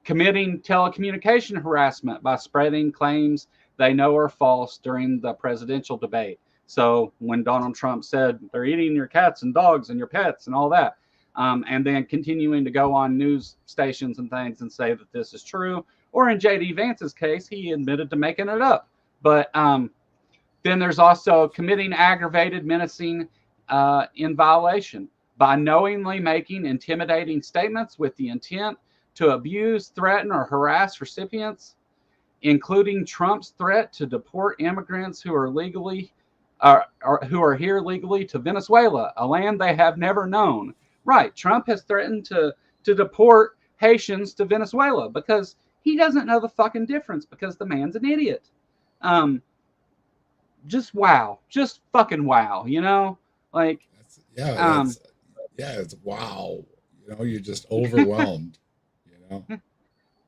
Committing telecommunication harassment by spreading claims they know are false during the presidential debate. So when Donald Trump said they're eating your cats and dogs and your pets and all that, and then continuing to go on news stations and things and say that this is true, or in J.D. Vance's case, he admitted to making it up. But then there's also committing aggravated menacing in violation by knowingly making intimidating statements with the intent to abuse, threaten, or harass recipients, including Trump's threat to deport immigrants who are legally who are here legally to Venezuela, a land they have never known. Right, Trump has threatened to deport Haitians to Venezuela because he doesn't know the fucking difference, because the man's an idiot. Just wow, just fucking wow, you know, like it's wow, you know, you're just overwhelmed, you know.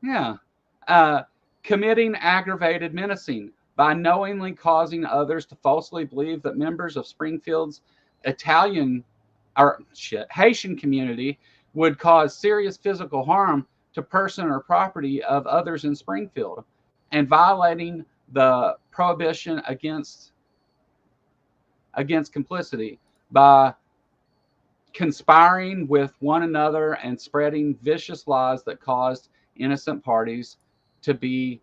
Yeah. Committing aggravated menacing by knowingly causing others to falsely believe that members of Springfield's Haitian community would cause serious physical harm to person or property of others in Springfield, and violating the prohibition against complicity by conspiring with one another and spreading vicious lies that caused innocent parties to be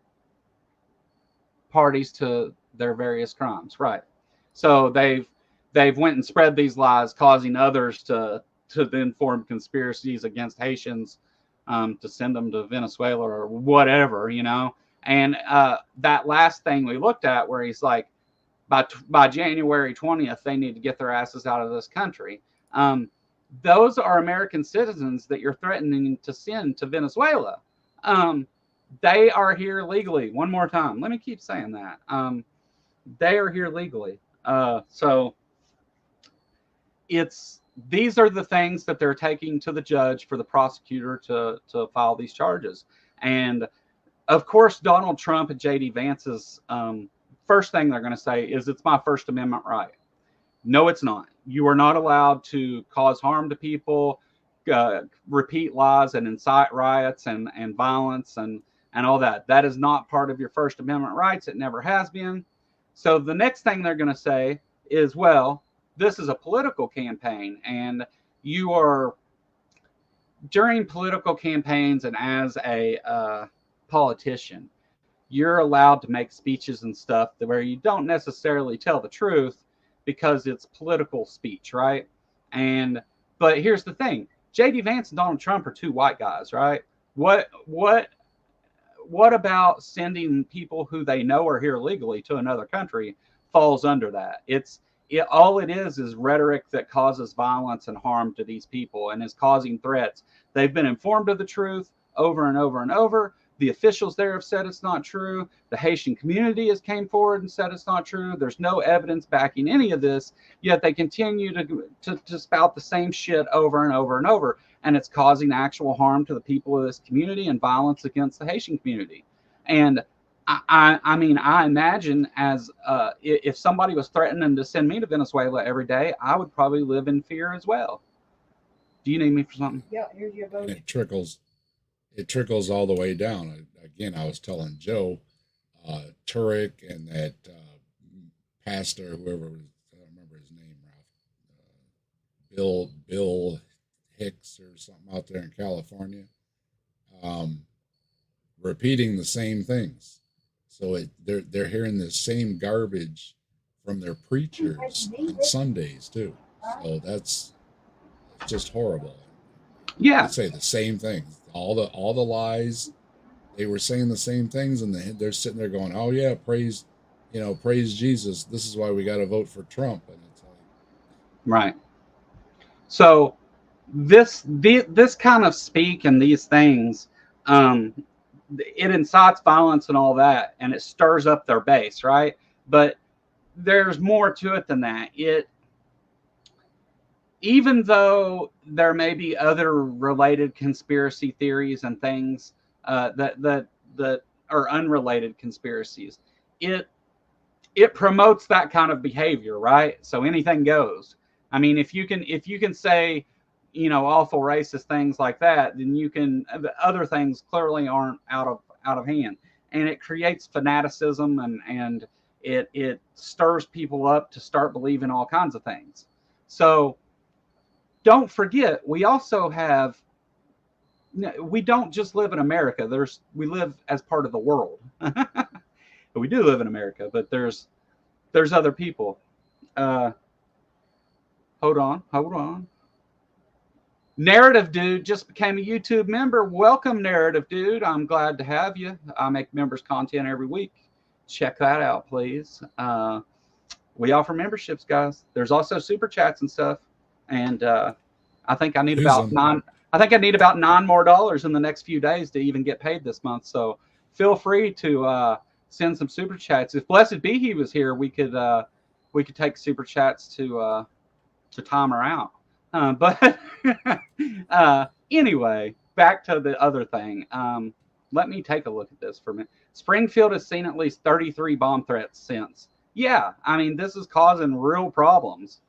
parties to their various crimes. Right. So they've went and spread these lies, causing others to then form conspiracies against Haitians, to send them to Venezuela or whatever, you know. And that last thing we looked at, where he's like, by January 20th, they need to get their asses out of this country. Those are American citizens that you're threatening to send to Venezuela. They are here legally. One more time. Let me keep saying that. They are here legally. So these are the things that they're taking to the judge for the prosecutor to file these charges. And of course, Donald Trump and JD Vance's first thing they're going to say is, it's my First Amendment right. No, it's not. You are not allowed to cause harm to people, repeat lies, and incite riots and violence and all that. That is not part of your First Amendment rights. It never has been. So the next thing they're going to say is, well, this is a political campaign, and you are, during political campaigns and as a politician, you're allowed to make speeches and stuff where you don't necessarily tell the truth because it's political speech, right? But here's the thing. JD Vance and Donald Trump are two white guys, right? What about sending people who they know are here legally to another country falls under that? All it is rhetoric that causes violence and harm to these people and is causing threats. They've been informed of the truth over and over and over. The officials there have said it's not true. The Haitian community has came forward and said it's not true. There's no evidence backing any of this, yet they continue to spout the same shit over and over and over. And it's causing actual harm to the people of this community and violence against the Haitian community. And I mean, I imagine as if somebody was threatening to send me to Venezuela every day, I would probably live in fear as well. Do you need me for something? Yeah, here's your vote. It trickles all the way down. Again, I was telling Joe, Turek and that pastor, whoever was, I don't remember his name, Ralph, Bill Hicks or something out there in California, repeating the same things. So they're hearing the same garbage from their preachers on Sundays too. So it's just horrible. Yeah, I'd say the same things. All the lies. They were saying the same things, and they're sitting there going, "Oh yeah, praise Jesus. This is why we got to vote for Trump." And it's like, right. So this kind of speak and these things, it incites violence and all that, and it stirs up their base, right? But there's more to it than that. Even though there may be other related conspiracy theories and things that are unrelated conspiracies, it promotes that kind of behavior, right? So anything goes. I mean, if you can say, awful racist things like that, then other things clearly aren't out of hand, and it creates fanaticism and it stirs people up to start believing all kinds of things. So don't forget, we don't just live in America. We live as part of the world. We do live in America, but there's other people. Hold on. Narrative Dude just became a YouTube member. Welcome, Narrative Dude. I'm glad to have you. I make members content every week. Check that out, please. We offer memberships, guys. There's also super chats and stuff. And I think I need about $9 more in the next few days to even get paid this month. So feel free to send some super chats. If Blessed Be He was here, we could take super chats to time her out. But anyway, back to the other thing. let me take a look at this for a minute. Springfield has seen at least 33 bomb threats since. Yeah, I mean, this is causing real problems.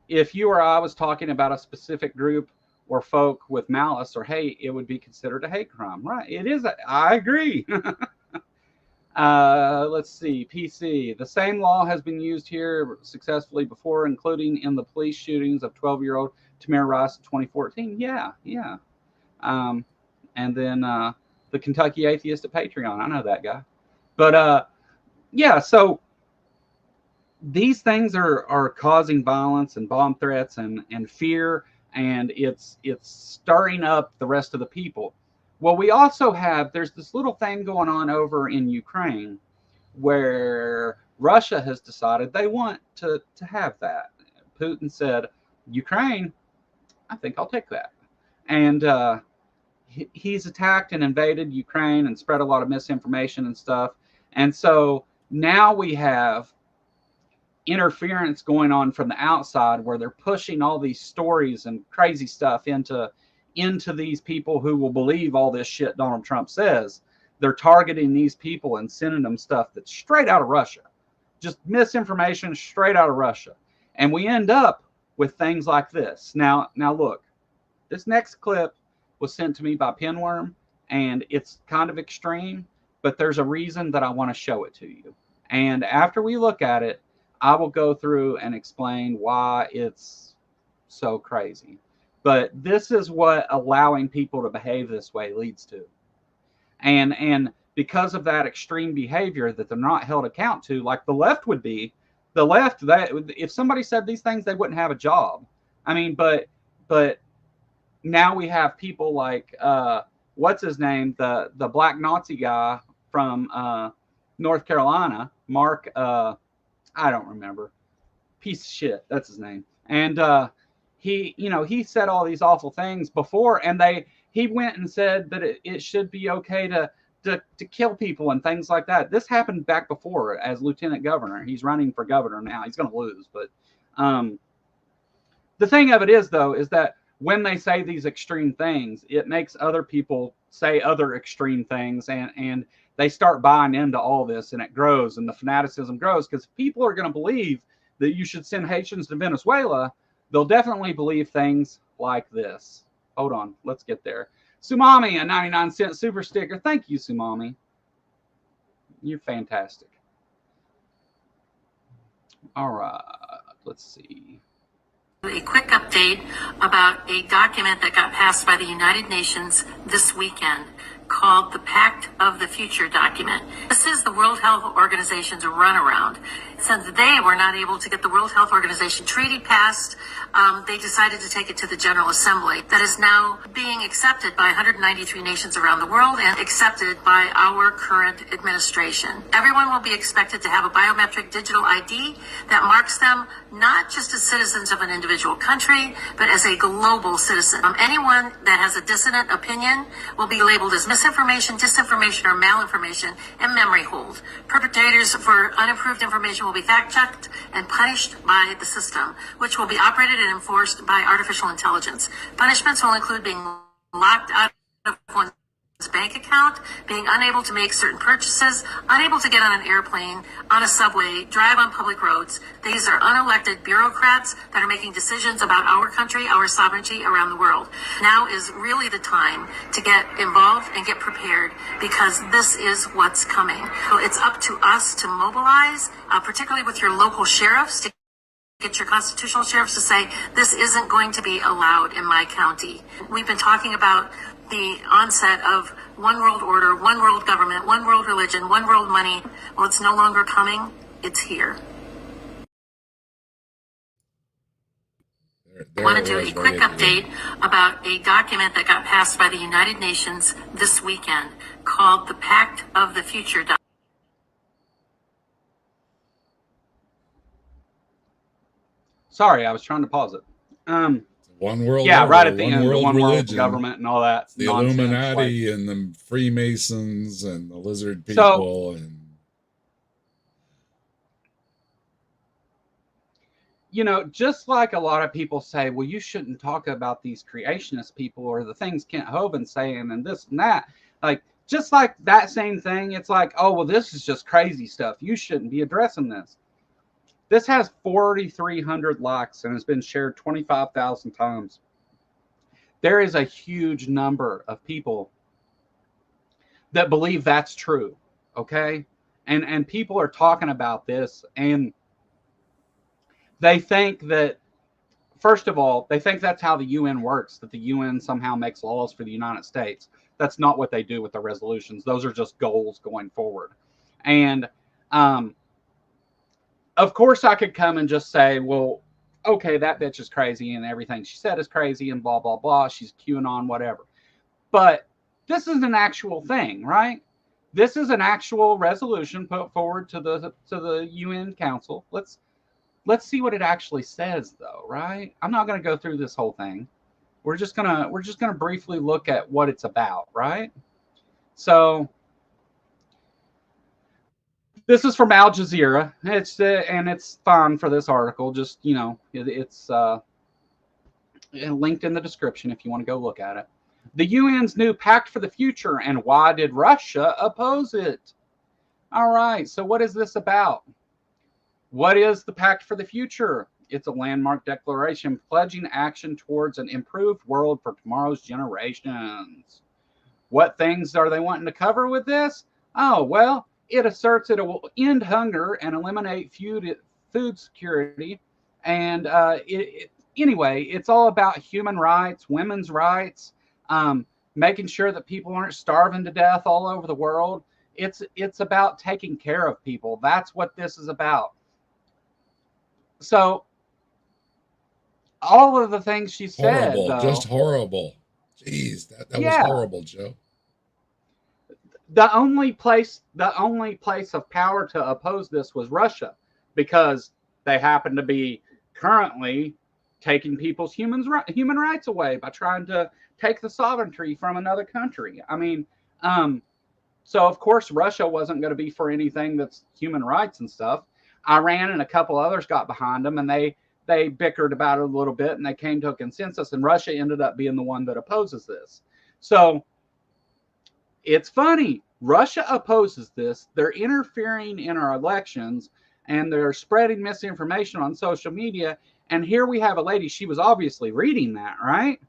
If you or I was talking about a specific group or folk with malice or hate, it would be considered a hate crime. Right, it is. I agree. Let's see, PC. The same law has been used here successfully before, including in the police shootings of 12-year-old Tamir Rice in 2014. Yeah. And then the Kentucky Atheist at Patreon. I know that guy. But yeah, so these things are causing violence and bomb threats and fear, and it's stirring up the rest of the people. Well, we also there's this little thing going on over in Ukraine where Russia has decided they want to have that. Putin said, Ukraine, I think I'll take that. And he's attacked and invaded Ukraine and spread a lot of misinformation and stuff. And so now we have interference going on from the outside where they're pushing all these stories and crazy stuff into these people who will believe all this shit Donald Trump says. They're targeting these people and sending them stuff that's straight out of Russia. Just misinformation straight out of Russia. And we end up with things like this. Now look, this next clip was sent to me by Pinworm, and it's kind of extreme, but there's a reason that I want to show it to you. And after we look at it, I will go through and explain why it's so crazy. But this is what allowing people to behave this way leads to. And because of that extreme behavior that they're not held account to, like the left would be, the left, that if somebody said these things, they wouldn't have a job. I mean, but now we have people like, what's his name? The black Nazi guy from North Carolina, Mark, I don't remember. Piece of shit. That's his name. And he said all these awful things before, and he went and said that it should be okay to kill people and things like that. This happened back before as lieutenant governor. He's running for governor now. He's going to lose, but the thing of it is, though, is that when they say these extreme things, it makes other people say other extreme things, and they start buying into all this, and it grows, and the fanaticism grows, because people are going to believe that you should send Haitians to Venezuela. They'll definitely believe things like this. Hold on, let's get there. Sumami, a 99-cent super sticker. Thank you, Sumami. You're fantastic. All right, let's see. A quick update about a document that got passed by the United Nations this weekend called the Pact of the Future document. This is the World Health Organization's runaround. Since they were not able to get the World Health Organization treaty passed, they decided to take it to the General Assembly. That is now being accepted by 193 nations around the world and accepted by our current administration. Everyone will be expected to have a biometric digital ID that marks them not just as citizens of an individual country, but as a global citizen. Anyone that has a dissonant opinion will be labeled as misinformation, disinformation, or malinformation and memory hold. Perpetrators for unapproved information will be fact-checked and punished by the system, which will be operated and enforced by artificial intelligence. Punishments will include being locked out of one's bank account, being unable to make certain purchases, unable to get on an airplane, on a subway, drive on public roads. These are unelected bureaucrats that are making decisions about our country, our sovereignty around the world. Now is really the time to get involved and get prepared, because this is what's coming. So it's up to us to mobilize, particularly with your local sheriffs, to get your constitutional sheriffs to say, this isn't going to be allowed in my county. We've been talking about the onset of one world order, one world government, one world religion, one world money. Well, it's no longer coming, it's here. I want to do a quick update about a document that got passed by the United Nations this weekend called the Pact of the Future document. Sorry, I was trying to pause it. One world, yeah, order, right at the one end, world the one world religion, government and all that. the nonsense, Illuminati like, and the Freemasons and the lizard people, and you know, just like a lot of people say, well, you shouldn't talk about these creationist people or the things Kent Hovind saying and this and that. Like, just like that same thing, it's like, oh, well, this is just crazy stuff. You shouldn't be addressing this. This has 4,300 likes and has been shared 25,000 times. There is a huge number of people that believe that's true, okay? And people are talking about this, and they think that, first of all, they think that's how the UN works, that the UN somehow makes laws for the United States. That's not what they do with the resolutions. Those are just goals going forward. And of course, I could come and just say, well, okay, that bitch is crazy and everything she said is crazy and blah, blah, blah. She's QAnon, whatever. But this is an actual thing, right? This is an actual resolution put forward to the UN Council. Let's see what it actually says, though, right? I'm not going to go through this whole thing. We're just gonna briefly look at what it's about, right? So this is from Al Jazeera. It's fine for this article. Just, you know, it's linked in the description if you want to go look at it. The UN's new Pact for the Future, and why did Russia oppose it? All right, so what is this about? What is the Pact for the Future? It's a landmark declaration pledging action towards an improved world for tomorrow's generations. What things are they wanting to cover with this? Oh, well, it asserts that it will end hunger and eliminate food security. And anyway, it's all about human rights, women's rights, making sure that people aren't starving to death all over the world. It's about taking care of people. That's what this is about. So all of the things she said, horrible, just horrible. Jeez, that was horrible, Joe. The only place of power to oppose this was Russia, because they happen to be currently taking people's human rights away by trying to take the sovereignty from another country. I mean, so of course Russia wasn't going to be for anything that's human rights and stuff. Iran and a couple others got behind them, and they bickered about it a little bit, and they came to a consensus, and Russia ended up being the one that opposes this. So it's funny. Russia opposes this. They're interfering in our elections, and they're spreading misinformation on social media. And here we have a lady. She was obviously reading that, right?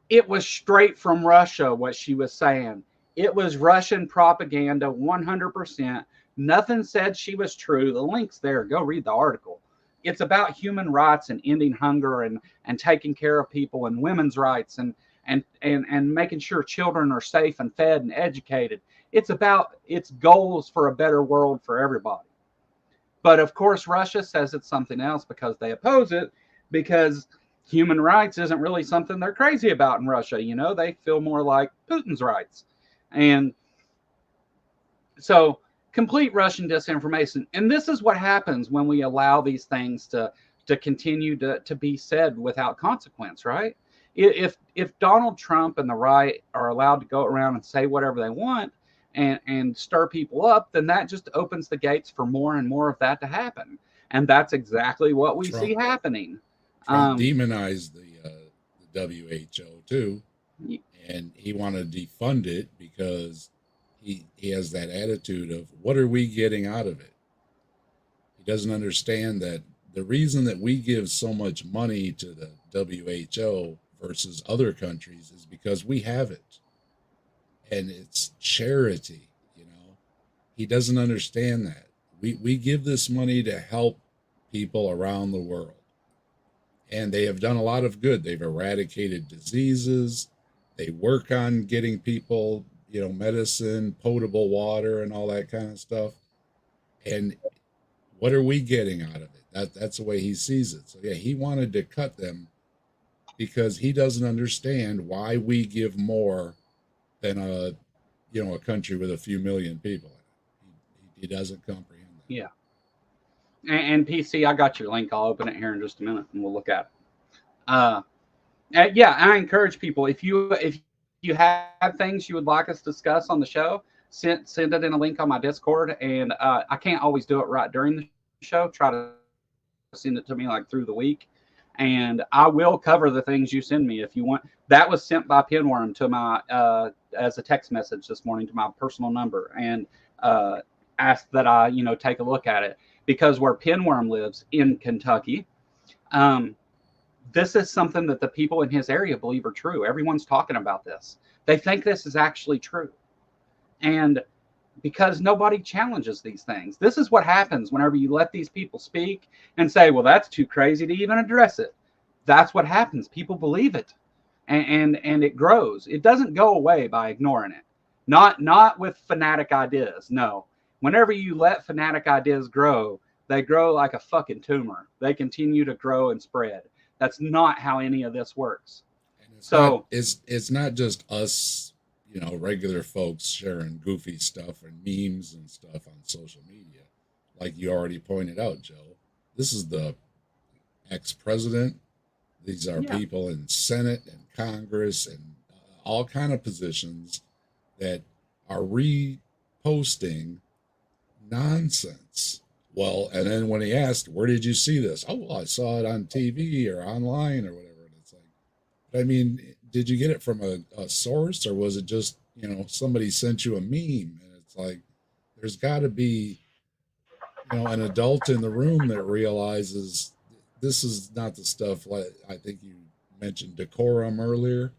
It was straight from Russia, what she was saying. It was Russian propaganda, 100%. Nothing said she was true. The link's there. Go read the article. It's about human rights and ending hunger and taking care of people and women's rights and making sure children are safe and fed and educated. It's about its goals for a better world for everybody. But of course, Russia says it's something else because they oppose it, because human rights isn't really something they're crazy about in Russia. You know, they feel more like Putin's rights. And so complete Russian disinformation. And this is what happens when we allow these things to continue to be said without consequence, right? If Donald Trump and the right are allowed to go around and say whatever they want and stir people up, then that just opens the gates for more and more of that to happen. And that's exactly what we see happening. Trump demonized the WHO too, and he wanted to defund it because he has that attitude of, what are we getting out of it? He doesn't understand that the reason that we give so much money to the WHO versus other countries is because we have it. And it's charity, you know. He doesn't understand that. We give this money to help people around the world. And they have done a lot of good. They've eradicated diseases. They work on getting people, you know, medicine, potable water, and all that kind of stuff. And what are we getting out of it? That's the way he sees it. So yeah, he wanted to cut them because he doesn't understand why we give more than a country with a few million people. He doesn't comprehend that. Yeah. And PC, I got your link. I'll open it here in just a minute, and we'll look at it. Yeah, I encourage people, if you have things you would like us to discuss on the show, send it in a link on my Discord. And I can't always do it right during the show. Try to send it to me like through the week, and I will cover the things you send me if you want. That was sent by Pinworm to my as a text message this morning to my personal number, and asked that I take a look at it, because where Pinworm lives in Kentucky, this is something that the people in his area believe are true. Everyone's talking about this. They think this is actually true, and because nobody challenges these things. This is what happens whenever you let these people speak and say, well, that's too crazy to even address it. That's what happens. People believe it, and it grows. It doesn't go away by ignoring it. Not with fanatic ideas. No. Whenever you let fanatic ideas grow, they grow like a fucking tumor. They continue to grow and spread. That's not how any of this works. It's not just us, regular folks sharing goofy stuff and memes and stuff on social media. Like you already pointed out, Joe, this is the ex-president. These are people in Senate and Congress and all kind of positions that are reposting nonsense. Well, and then when he asked, where did you see this? Oh, well, I saw it on TV or online or whatever. And it's like, I mean, did you get it from a source, or was it just, somebody sent you a meme? And it's like, there's got to be, an adult in the room that realizes this is not the stuff, like I think you mentioned decorum earlier.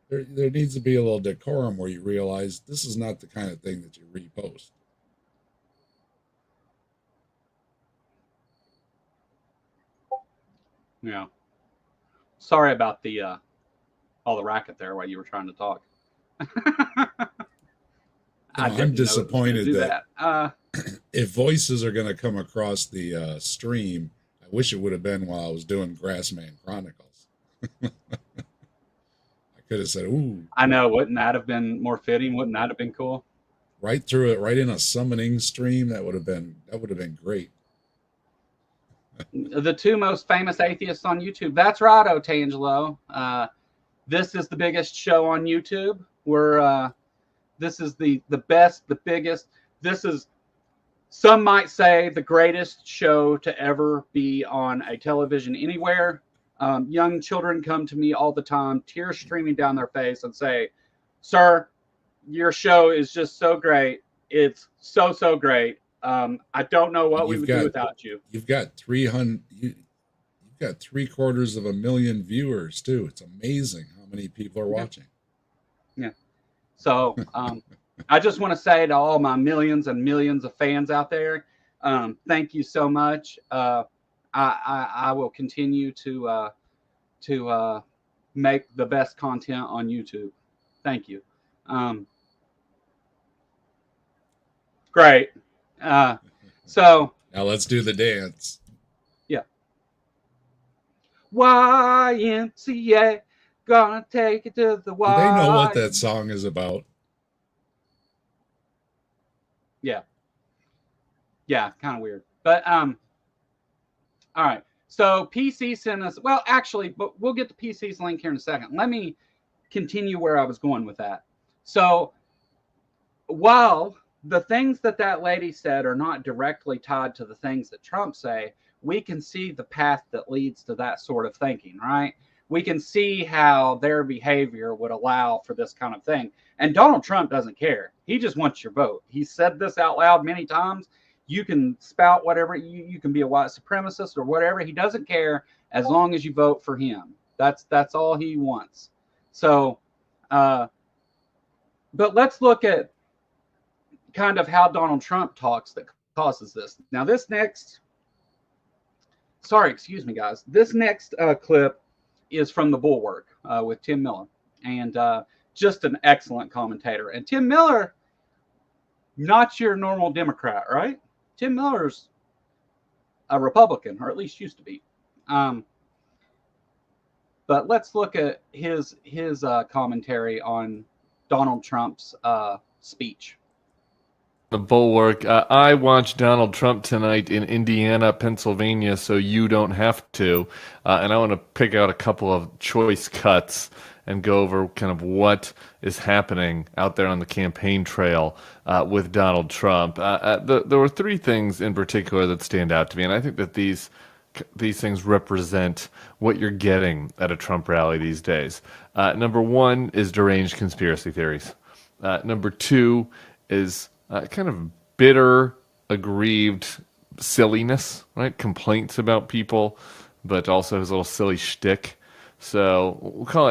There needs to be a little decorum where you realize this is not the kind of thing that you repost. Yeah. Sorry about the all the racket there while you were trying to talk. I'm disappointed that if voices are going to come across the stream, I wish it would have been while I was doing Grassman Chronicles. I could have said, ooh. I know. Wouldn't that have been more fitting? Wouldn't that have been cool? Right through it, right in a summoning stream. That would have been great. The two most famous atheists on YouTube. That's right, Otangelo. This is the biggest show on YouTube. This is the best, the biggest. This is, some might say, the greatest show to ever be on a television anywhere. Young children come to me all the time, tears streaming down their face, and say, sir, your show is just so great. It's so great. I don't know what we would do without you. You've got 300. You've got 750,000 viewers too. It's amazing how many people are watching. Yeah. So I just want to say to all my millions and millions of fans out there, thank you so much. I will continue to make the best content on YouTube. Thank you. Great. So now let's do the dance. Yeah. YMCA, gonna take it to the Y. Do they know what that song is about? Yeah. Yeah, kind of weird. But all right. So PC sent us, well, actually, but we'll get to PC's link here in a second. Let me continue where I was going with that. So while the things that lady said are not directly tied to the things that Trump say, we can see the path that leads to that sort of thinking, right? We can see how their behavior would allow for this kind of thing. And Donald Trump doesn't care. He just wants your vote. He said this out loud many times. You can spout whatever, you can be a white supremacist or whatever. He doesn't care as long as you vote for him. That's all he wants. So, but let's look at kind of how Donald Trump talks that causes this. Now, this next clip is from the Bulwark with Tim Miller, and just an excellent commentator. And Tim Miller, not your normal Democrat, right? Tim Miller's a Republican, or at least used to be. But let's look at his commentary on Donald Trump's speech. The Bulwark. I watched Donald Trump tonight in Indiana, Pennsylvania, so you don't have to. And I want to pick out a couple of choice cuts and go over kind of what is happening out there on the campaign trail with Donald Trump. There were three things in particular that stand out to me, and I think that these these things represent what you're getting at a Trump rally these days. Number one is deranged conspiracy theories. Number two is kind of bitter, aggrieved silliness, right? Complaints about people, but also his little silly shtick. So we'll call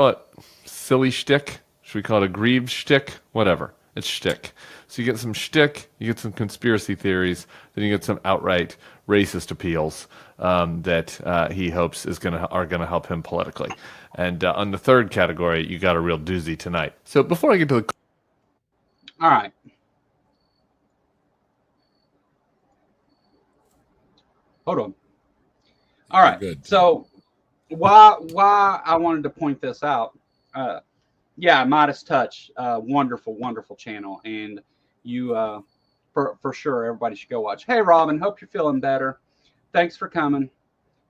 it silly shtick. Should we call it aggrieved shtick? Whatever. It's shtick. So you get some shtick, you get some conspiracy theories, then you get some outright racist appeals that he hopes are gonna help him politically. And on the third category, you got a real doozy tonight. So before I get to the... All right. Hold on. All right. Good. So why I wanted to point this out. Yeah, Meidas Touch, wonderful, wonderful channel. And you, for sure, everybody should go watch. Hey, Robin, hope you're feeling better. Thanks for coming.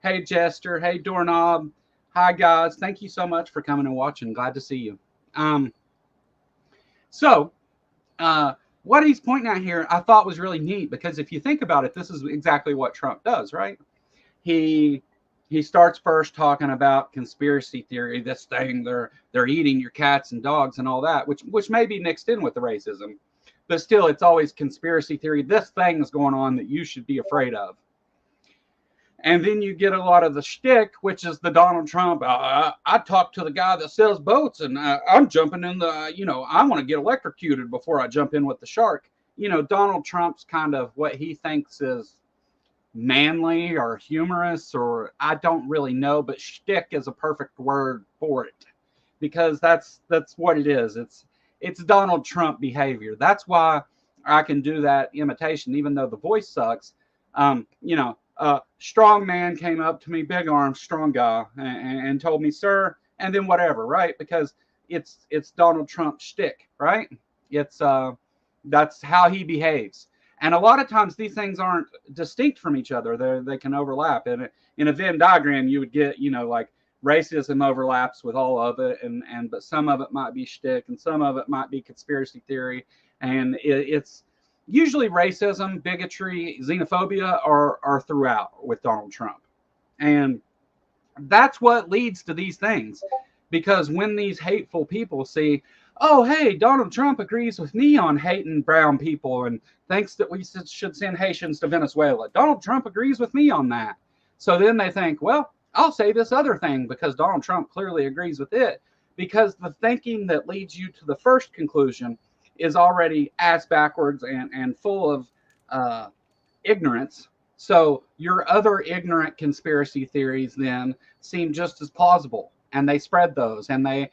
Hey, Jester. Hey, Doorknob. Hi, guys. Thank you so much for coming and watching. Glad to see you. What he's pointing out here, I thought was really neat, because if you think about it, this is exactly what Trump does, right? He starts first talking about conspiracy theory, this thing, they're eating your cats and dogs and all that, which may be mixed in with the racism, but still, it's always conspiracy theory. This thing is going on that you should be afraid of. And then you get a lot of the shtick, which is the Donald Trump. I talked to the guy that sells boats, and I'm jumping in the, I want to get electrocuted before I jump in with the shark. Donald Trump's kind of what he thinks is manly or humorous, or I don't really know, but shtick is a perfect word for it, because that's what it is. It's Donald Trump behavior. That's why I can do that imitation, even though the voice sucks. Strong man came up to me, big arm, strong guy, and told me, sir, and then whatever, right? Because it's Donald Trump shtick, right? That's how he behaves. And a lot of times these things aren't distinct from each other. They can overlap. And in a Venn diagram, you would get, like racism overlaps with all of it, but some of it might be shtick, and some of it might be conspiracy theory. And it's usually racism, bigotry, xenophobia are throughout with Donald Trump. And that's what leads to these things. Because when these hateful people see, oh, hey, Donald Trump agrees with me on hating brown people and thinks that we should send Haitians to Venezuela. Donald Trump agrees with me on that. So then they think, well, I'll say this other thing because Donald Trump clearly agrees with it. Because the thinking that leads you to the first conclusion is already ass backwards and full of ignorance. So your other ignorant conspiracy theories then seem just as plausible, and they spread those, and they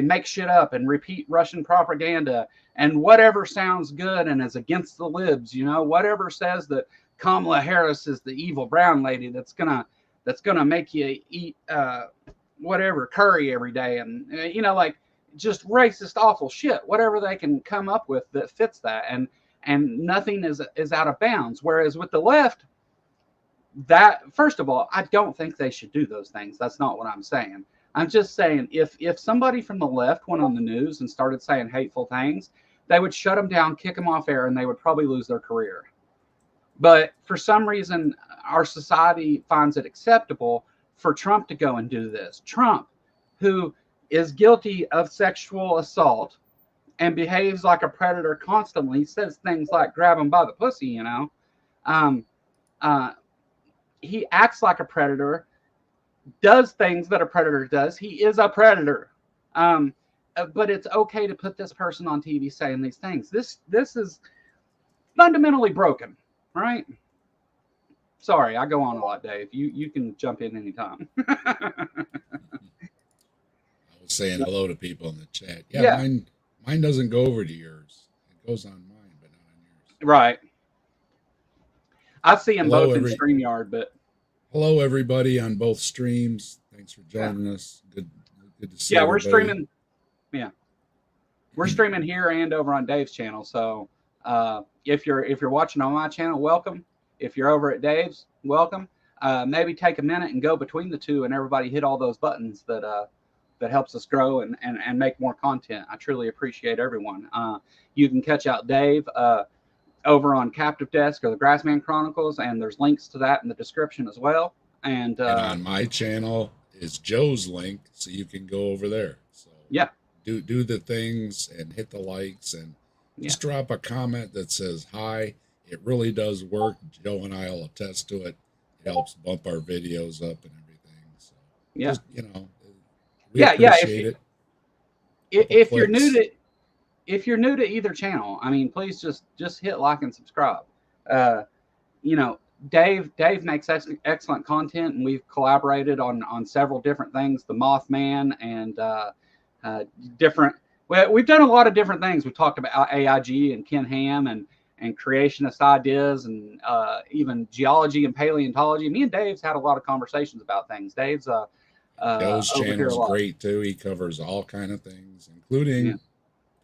make shit up and repeat Russian propaganda and whatever sounds good and is against the libs, whatever says that Kamala Harris is the evil brown lady that's gonna make you eat whatever curry every day, and just racist, awful shit, whatever they can come up with that fits that, and nothing is out of bounds. Whereas with the left, that, first of all, I don't think they should do those things. That's not what I'm saying. I'm just saying if somebody from the left went on the news and started saying hateful things, they would shut them down, kick them off air, and they would probably lose their career. But for some reason, our society finds it acceptable for Trump to go and do this. Trump, who is guilty of sexual assault and behaves like a predator constantly, says things like grab him by the pussy, he acts like a predator, does things that a predator does. He is a predator. But it's okay to put this person on TV saying these things. This is fundamentally broken, right? Sorry, I go on a lot, Dave. You can jump in anytime. Saying hello to people in the chat. Yeah. Mine doesn't go over to yours. It goes on mine, but not on yours. Right. I see them both in StreamYard, but hello everybody on both streams. Thanks for joining us. Good to see you. Yeah, we're streaming. Yeah. We're streaming here and over on Dave's channel. So if you're watching on my channel, welcome. If you're over at Dave's, welcome. Maybe take a minute and go between the two, and everybody hit all those buttons that helps us grow and make more content. I truly appreciate everyone. You can catch out Dave over on Captive Desk or the Grassman Chronicles, and there's links to that in the description as well. And on my channel is Joe's link, so you can go over there. So yeah, do the things and hit the likes and just drop a comment that says hi. It really does work. Joe and I will attest to it. It helps bump our videos up and everything. So just, we appreciate it. If you're new to either channel, I mean, please just hit like and subscribe. Dave makes excellent content, and we've collaborated on several different things. The Mothman and different. Well, we've done a lot of different things. We've talked about AIG and Ken Ham and creationist ideas and even geology and paleontology. Me and Dave's had a lot of conversations about things. Dave's Joe's channel's great too. He covers all kind of things, including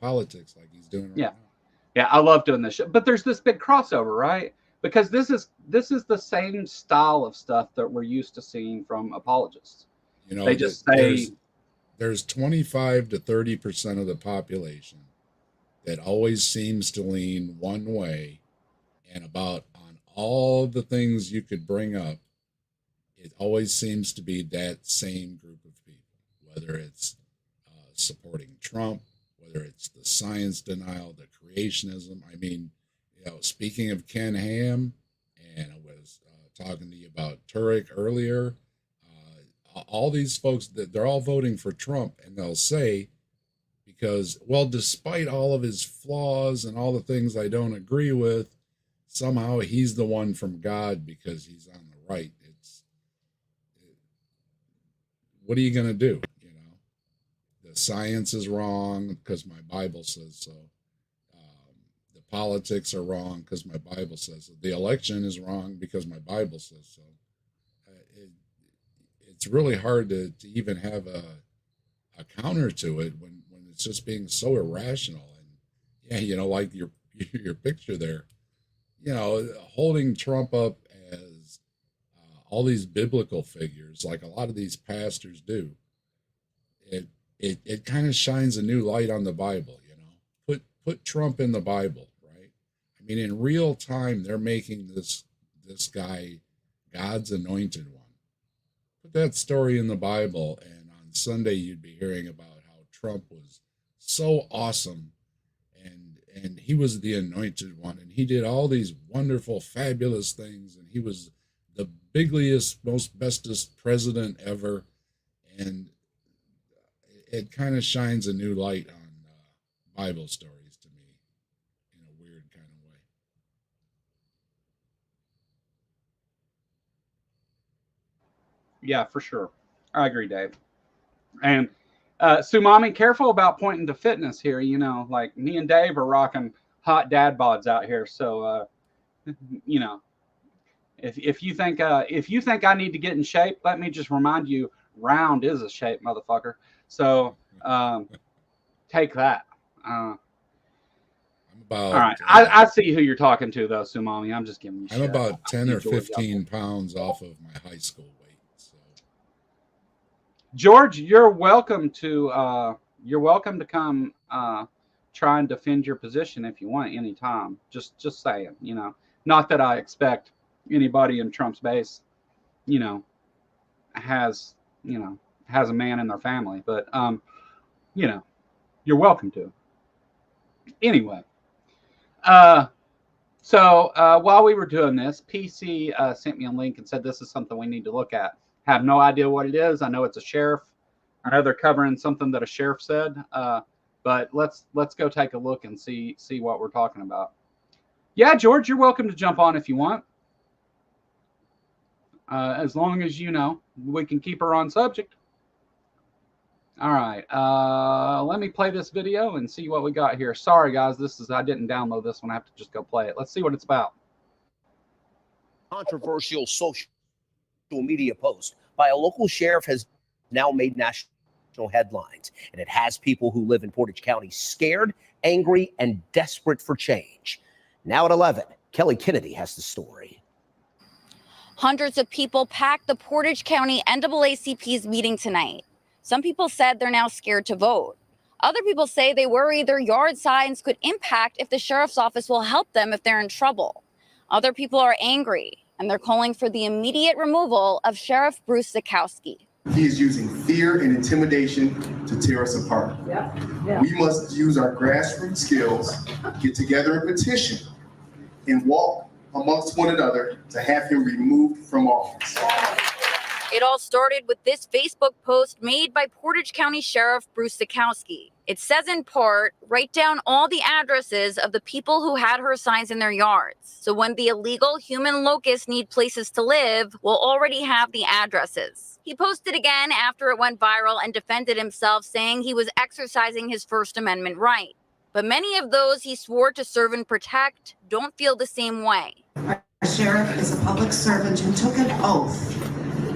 politics, like he's doing right now. Yeah, I love doing this show. But there's this big crossover, right? Because this is the same style of stuff that we're used to seeing from apologists. They just say there's 25 to 30% of the population that always seems to lean one way, and about on all the things you could bring up, it always seems to be that same group of people, whether it's supporting Trump, whether it's the science denial, the creationism. I mean, speaking of Ken Ham, and I was talking to you about Turek earlier, all these folks, that they're all voting for Trump, and they'll say, because, well, despite all of his flaws and all the things I don't agree with, somehow he's the one from God because he's on the right. What are you going to do? The science is wrong because my Bible says so. The politics are wrong because my Bible says so. The election is wrong because my Bible says so. It's really hard to even have a counter to it when it's just being so irrational. And like your picture there, holding Trump up as all these biblical figures, like a lot of these pastors do, it kind of shines a new light on the Bible. Put Trump in the Bible, right? I mean, in real time, they're making this guy God's anointed one. Put that story in the Bible, and on Sunday you'd be hearing about how Trump was so awesome, and he was the anointed one, and he did all these wonderful, fabulous things, and he was the bigliest, most bestest president ever, and it kind of shines a new light on Bible stories to me in a weird kind of way. Yeah, for sure. I agree, Dave. And Sumami, careful about pointing to fitness here. Like me and Dave are rocking hot dad bods out here. So, if you think I need to get in shape, let me just remind you, round is a shape, motherfucker. So, take that. All right. I see who you're talking to, though, Sumami. I'm just giving you shit. I'm about 10 or 15 pounds off of my high school weight. So, George, you're welcome to come try and defend your position if you want anytime. Just saying, Not that I expect anybody in Trump's base, has a man in their family, but you're welcome to. Anyway, so while we were doing this, PC sent me a link and said this is something we need to look at. Have no idea what it is. I know it's a sheriff. I know they're covering something that a sheriff said. But let's go take a look and see what we're talking about. Yeah, George, you're welcome to jump on if you want. As long as we can keep her on subject. All right, let me play this video and see what we got here. Sorry, guys, I didn't download this one. I have to just go play it. Let's see what it's about. Controversial social media post by a local sheriff has now made national headlines, and it has people who live in Portage County scared, angry, and desperate for change. Now at 11, Kelly Kennedy has the story. Hundreds of people packed the Portage County NAACP's meeting tonight. Some people said they're now scared to vote. Other people say they worry their yard signs could impact if the sheriff's office will help them if they're in trouble. Other people are angry, and they're calling for the immediate removal of Sheriff Bruce Zukowski. He is using fear and intimidation to tear us apart. We must use our grassroots skills, get together and petition, and walk amongst one another to have him removed from office. It all started with this Facebook post made by Portage County Sheriff Bruce Zukowski. It says in part, write down all the addresses of the people who had her signs in their yards. So when the illegal human locusts need places to live, we'll already have the addresses. He posted again after it went viral and defended himself, saying he was exercising his First Amendment right. But many of those he swore to serve and protect don't feel the same way. Our sheriff is a public servant who took an oath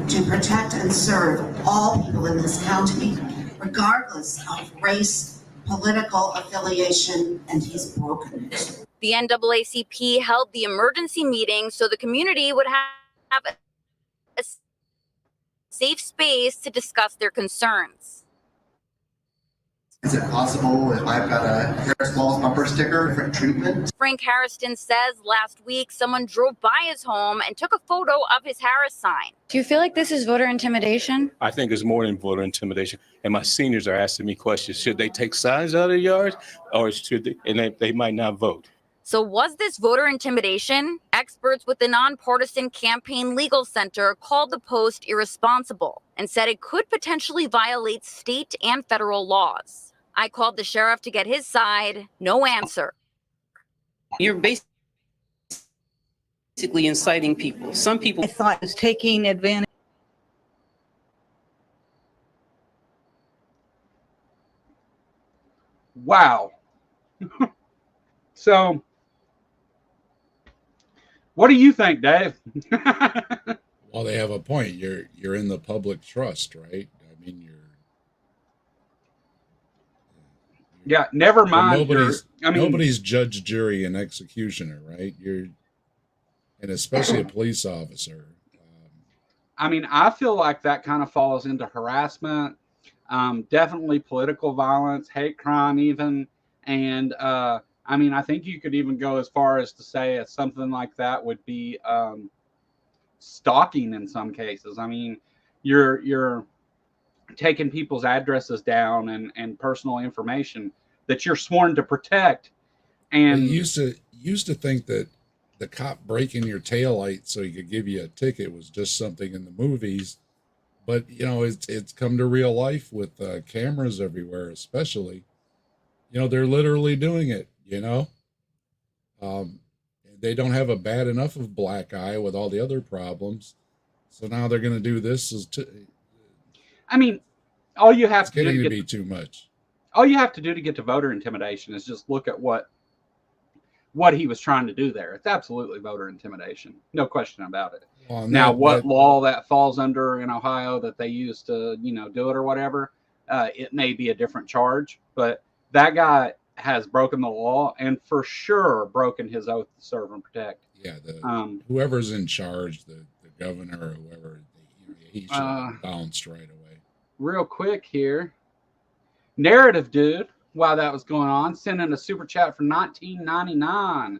to protect and serve all people in this county, regardless of race, political affiliation, and he's broken it. The NAACP held the emergency meeting so the community would have a safe space to discuss their concerns. Is it possible if I've got a Harris Falls bumper sticker, different treatment? Frank Harrison says last week someone drove by his home and took a photo of his Harris sign. Do you feel like this is voter intimidation? I think it's more than voter intimidation. And my seniors are asking me questions. Should they take signs out of the yards or should they, and they might not vote. So was this voter intimidation? Experts with the Nonpartisan Campaign Legal Center called the post irresponsible and said it could potentially violate state and federal laws. I called the sheriff to get his side. No answer. You're basically inciting people. Some people I thought was taking advantage. Wow. So, what do you think, Dave? Well, they have a point. You're in the public trust, right? I mean, yeah, never mind. Nobody's judge, jury, and executioner, right? And especially a police officer. I mean, I feel like that kind of falls into harassment, definitely political violence, hate crime, even. And I mean, I think you could even go as far as to say something like that would be stalking in some cases. I mean, you're taking people's addresses down and personal information that you're sworn to protect. And you used to think that the cop breaking your taillight so he could give you a ticket was just something in the movies, but you know, it's come to real life with cameras everywhere, especially. You know, they're literally doing it, you know. They don't have a bad enough of black eye with all the other problems. So now they're going to do this I mean, all you have to do to be too much. All you have to do to get to voter intimidation is just look at what he was trying to do there. It's absolutely voter intimidation. No question about it. Well, now, what law that falls under in Ohio that they use to, do it or whatever, it may be a different charge, but that guy has broken the law and for sure broken his oath to serve and protect. Yeah, whoever's in charge, the governor or whoever, he should have bounced right away. Real quick here, Narrative Dude, while that was going on, sent in a super chat for $19.99.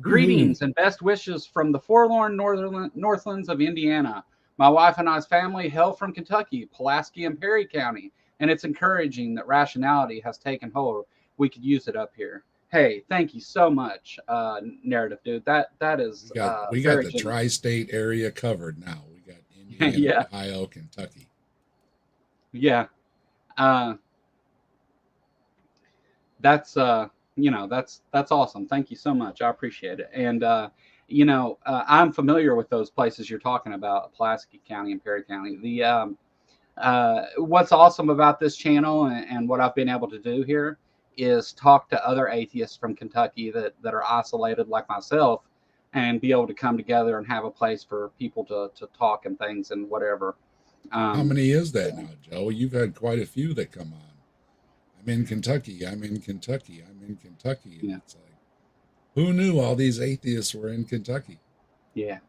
Greetings and best wishes from the forlorn Northlands of Indiana. My wife and I's family hail from Kentucky, Pulaski and Perry County, and it's encouraging that rationality has taken hold. We could use it up here. Hey, thank you so much, Narrative Dude. That is we got the tri-state area covered now. We got Indiana, yeah. Ohio, Kentucky. Yeah. That's awesome. Thank you so much. I appreciate it. And I'm familiar with those places you're talking about, Pulaski County and Perry County. The what's awesome about this channel and what I've been able to do here is talk to other atheists from Kentucky that are isolated like myself and be able to come together and have a place for people to talk and things and whatever. How many is that now, Joe? You've had quite a few that come on. I'm in Kentucky. I'm in Kentucky. I'm in Kentucky. And it's like, who knew all these atheists were in Kentucky? Yeah.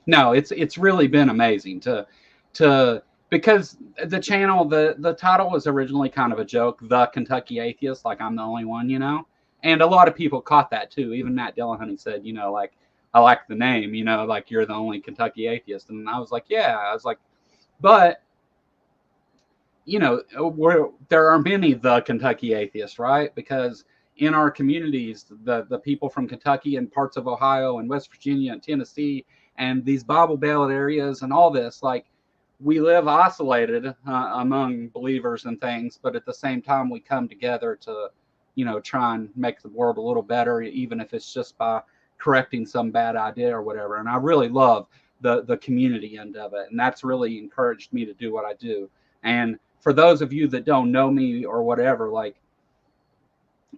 No, it's really been amazing to because the channel, the title was originally kind of a joke, The Kentucky Atheist, like I'm the only one, you know? And a lot of people caught that too. Even Matt Dillahunty said, you know, like, I like the name, you know, like you're the only Kentucky atheist. And I was like, yeah, I was like, but, you know, there are many the Kentucky atheists, right? Because in our communities, the people from Kentucky and parts of Ohio and West Virginia and Tennessee and these Bible Belt areas and all this, like, we live isolated among believers and things, but at the same time, we come together to, you know, try and make the world a little better, even if it's just by correcting some bad idea or whatever. And I really love the community end of it. And that's really encouraged me to do what I do. And for those of you that don't know me or whatever, like,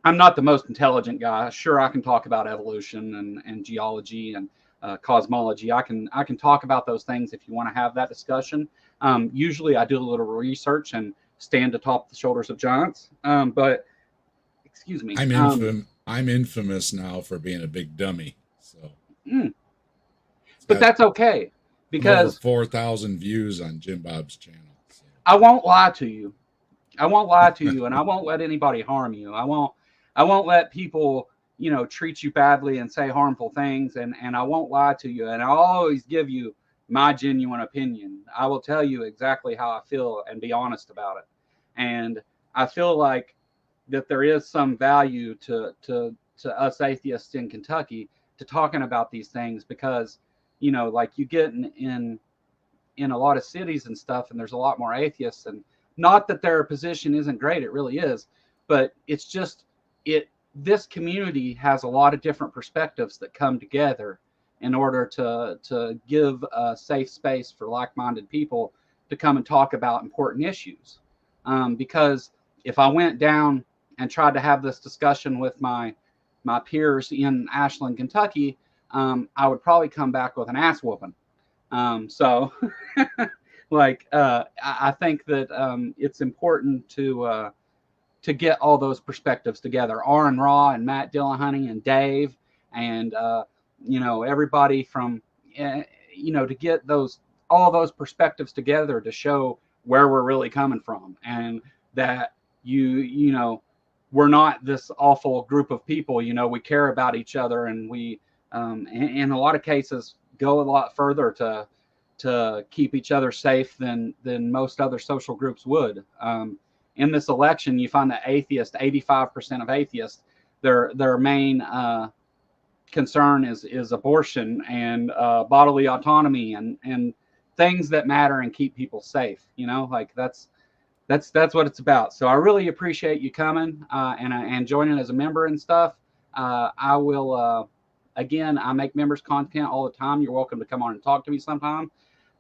I'm not the most intelligent guy. Sure, I can talk about evolution and geology and cosmology. I can talk about those things if you want to have that discussion. Usually I do a little research and stand atop the shoulders of giants. But excuse me. I'm infamous now for being a big dummy. So but that's okay, because over 4,000 views on Jim Bob's channel. So. I won't lie to you. I won't lie to you, and I won't let anybody harm you. I won't let people, you know, treat you badly and say harmful things, and I won't lie to you, and I'll always give you my genuine opinion. I will tell you exactly how I feel and be honest about it. And I feel like that there is some value to us atheists in Kentucky to talking about these things, because, you know, like, you get in a lot of cities and stuff, and there's a lot more atheists, and not that their position isn't great, it really is, but it's just this community has a lot of different perspectives that come together in order to give a safe space for like-minded people to come and talk about important issues. Because if I went down and tried to have this discussion with my peers in Ashland, Kentucky, I would probably come back with an ass whooping. So like, I think that it's important to get all those perspectives together. Aaron Raw and Matt Dillahunty and Dave and you know, everybody from you know, to get all those perspectives together to show where we're really coming from, and that you know, we're not this awful group of people. You know, we care about each other, and we in a lot of cases go a lot further to keep each other safe than most other social groups would. In this election, you find that 85% of atheists, their main concern is abortion and bodily autonomy and things that matter and keep people safe. You know, like, that's what it's about. So I really appreciate you coming and joining as a member and stuff. I will again, I make members content all the time. You're welcome to come on and talk to me sometime.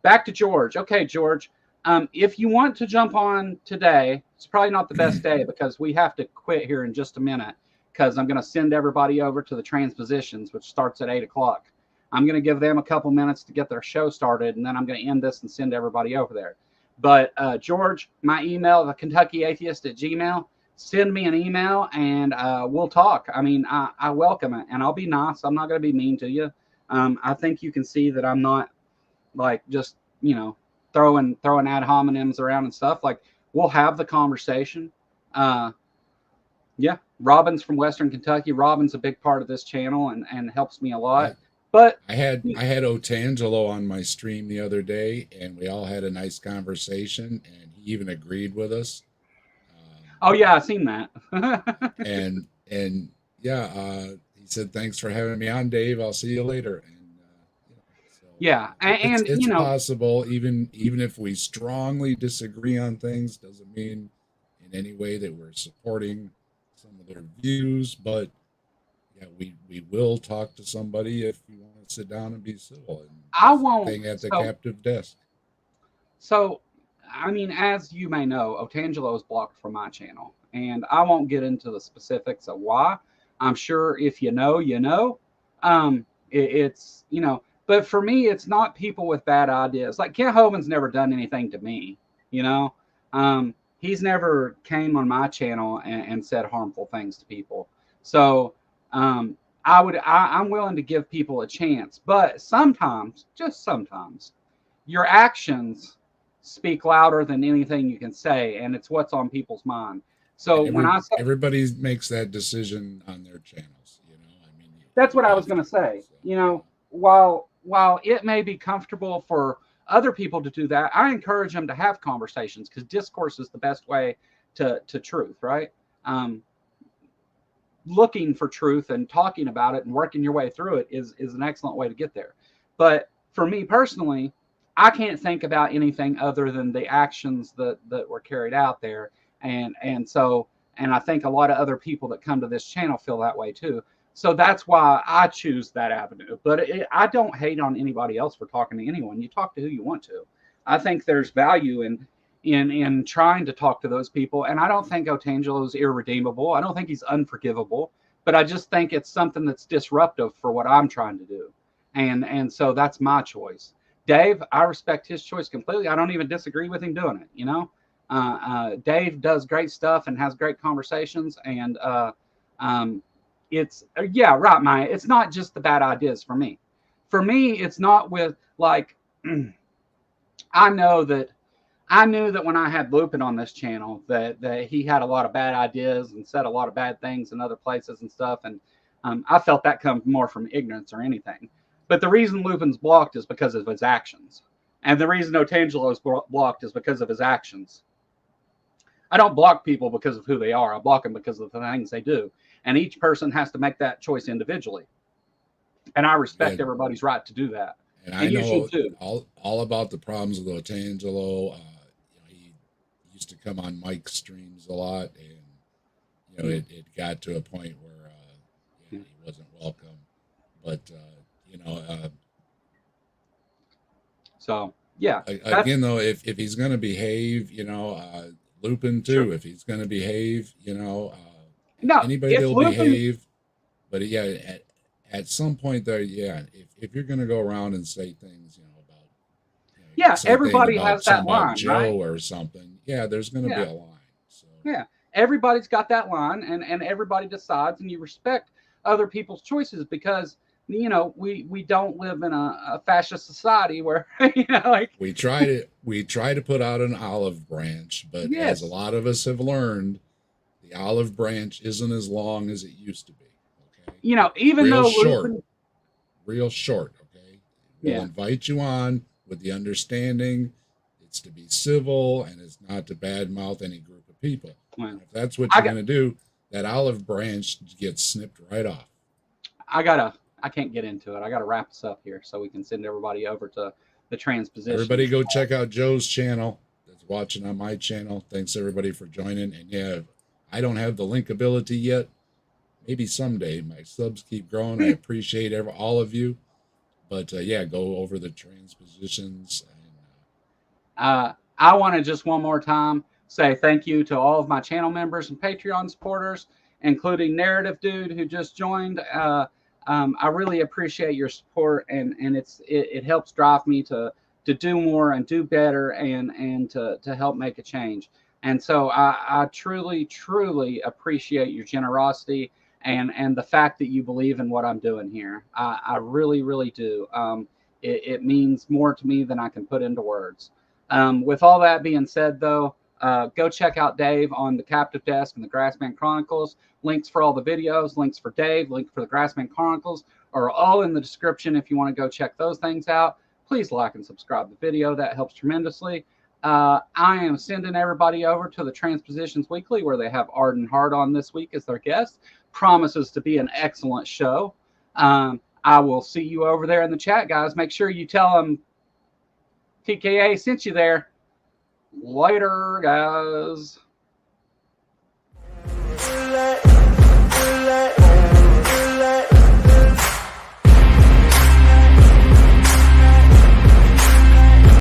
Back to George. Okay, George, if you want to jump on today, it's probably not the best day, because we have to quit here in just a minute, because I'm going to send everybody over to the transpositions, which starts at 8 o'clock. I'm going to give them a couple minutes to get their show started, and then I'm going to end this and send everybody over there. But George, my email, theKentuckyAtheist@gmail.com. Send me an email and we'll talk. I mean, I welcome it, and I'll be nice. I'm not going to be mean to you. I think you can see that I'm not, like, just, you know, throwing ad hominems around and stuff. Like, we'll have the conversation. Yeah, Robin's from Western Kentucky. Robin's a big part of this channel and helps me a lot. But I had Otangelo on my stream the other day, and we all had a nice conversation, and he even agreed with us. Oh yeah, I've seen that. and yeah, he said, "Thanks for having me on, Dave. I'll see you later." And so yeah, and it's you know, possible, even if we strongly disagree on things, doesn't mean in any way that we're supporting some of their views. But yeah, we will talk to somebody if you want to sit down and be civil. And I won't at the captive desk. So, I mean, as you may know, Otangelo is blocked from my channel, and I won't get into the specifics of why. I'm sure if you know, you know. It's, you know, but for me, it's not people with bad ideas. Like, Kent Hovind's never done anything to me, you know. He's never came on my channel and said harmful things to people. So, I'm willing to give people a chance, but sometimes, just sometimes, your actions speak louder than anything you can say, and it's what's on people's mind. So when I say, everybody makes that decision on their channels, you know, I mean, that's what I was going to say. You know, while it may be comfortable for other people to do that, I encourage them to have conversations, because discourse is the best way to truth, right? Looking for truth and talking about it and working your way through it is an excellent way to get there. But for me personally, I can't think about anything other than the actions that were carried out there. And I think a lot of other people that come to this channel feel that way too. So that's why I choose that avenue. But I don't hate on anybody else for talking to anyone. You talk to who you want to. I think there's value in trying to talk to those people. And I don't think Otangelo is irredeemable. I don't think he's unforgivable. But I just think it's something that's disruptive for what I'm trying to do. And so that's my choice. Dave, I respect his choice completely. I don't even disagree with him doing it, you know? Dave does great stuff and has great conversations. And it's, yeah, right, Maya. It's not just the bad ideas for me. For me, it's not with, like, I knew that when I had Lupin on this channel that he had a lot of bad ideas and said a lot of bad things in other places and stuff. And I felt that comes more from ignorance or anything. But the reason Lupin's blocked is because of his actions. And the reason Otangelo's blocked is because of his actions. I don't block people because of who they are. I block them because of the things they do. And each person has to make that choice individually. And I respect everybody's right to do that. And I know all about the problems with Otangelo. You know, he used to come on Mike's streams a lot, and you know, it got to a point where he wasn't welcome. But you know, so yeah. Again, though, if he's going to behave, you know, Lupin too. Sure. If he's going to behave, you know, anybody will behave. But yeah, at some point there, yeah, if you're going to go around and say things, you know, about, you know, everybody has that line, Joe, right? Or something. Yeah, there's going to be a line. So. Yeah, everybody's got that line, and everybody decides, and you respect other people's choices, because you know we don't live in a fascist society where you know, like we try to put out an olive branch, but as a lot of us have learned, the olive branch isn't as long as it used to be. You know, even real though real short, okay? We'll invite you on with the understanding it's to be civil and it's not to badmouth any group of people. Well, if that's what you're going to do, that olive branch gets snipped right off. I can't get into it. I got to wrap this up here so we can send everybody over to the transposition. Everybody go check out Joe's channel that's watching on my channel. Thanks everybody for joining. And yeah, I don't have the link ability yet. Maybe someday. My subs keep growing. I appreciate all of you. But yeah, go over the transpositions. And, I want to just one more time say thank you to all of my channel members and Patreon supporters, including Narrative Dude, who just joined. I really appreciate your support, and it helps drive me to do more and do better and to help make a change. And so I truly, truly appreciate your generosity and the fact that you believe in what I'm doing here. I really, really do. It means more to me than I can put into words. With all that being said, though, go check out Dave on the Captive Desk and the Grassman Chronicles. Links for all the videos, links for Dave, link for the Grassman Chronicles are all in the description if you want to go check those things out. Please like and subscribe the video. That helps tremendously. I am sending everybody over to the Transpositions Weekly, where they have Arden Hart on this week as their guest. Promises to be an excellent show. I will see you over there in the chat, guys. Make sure you tell them TKA sent you there. Later, guys.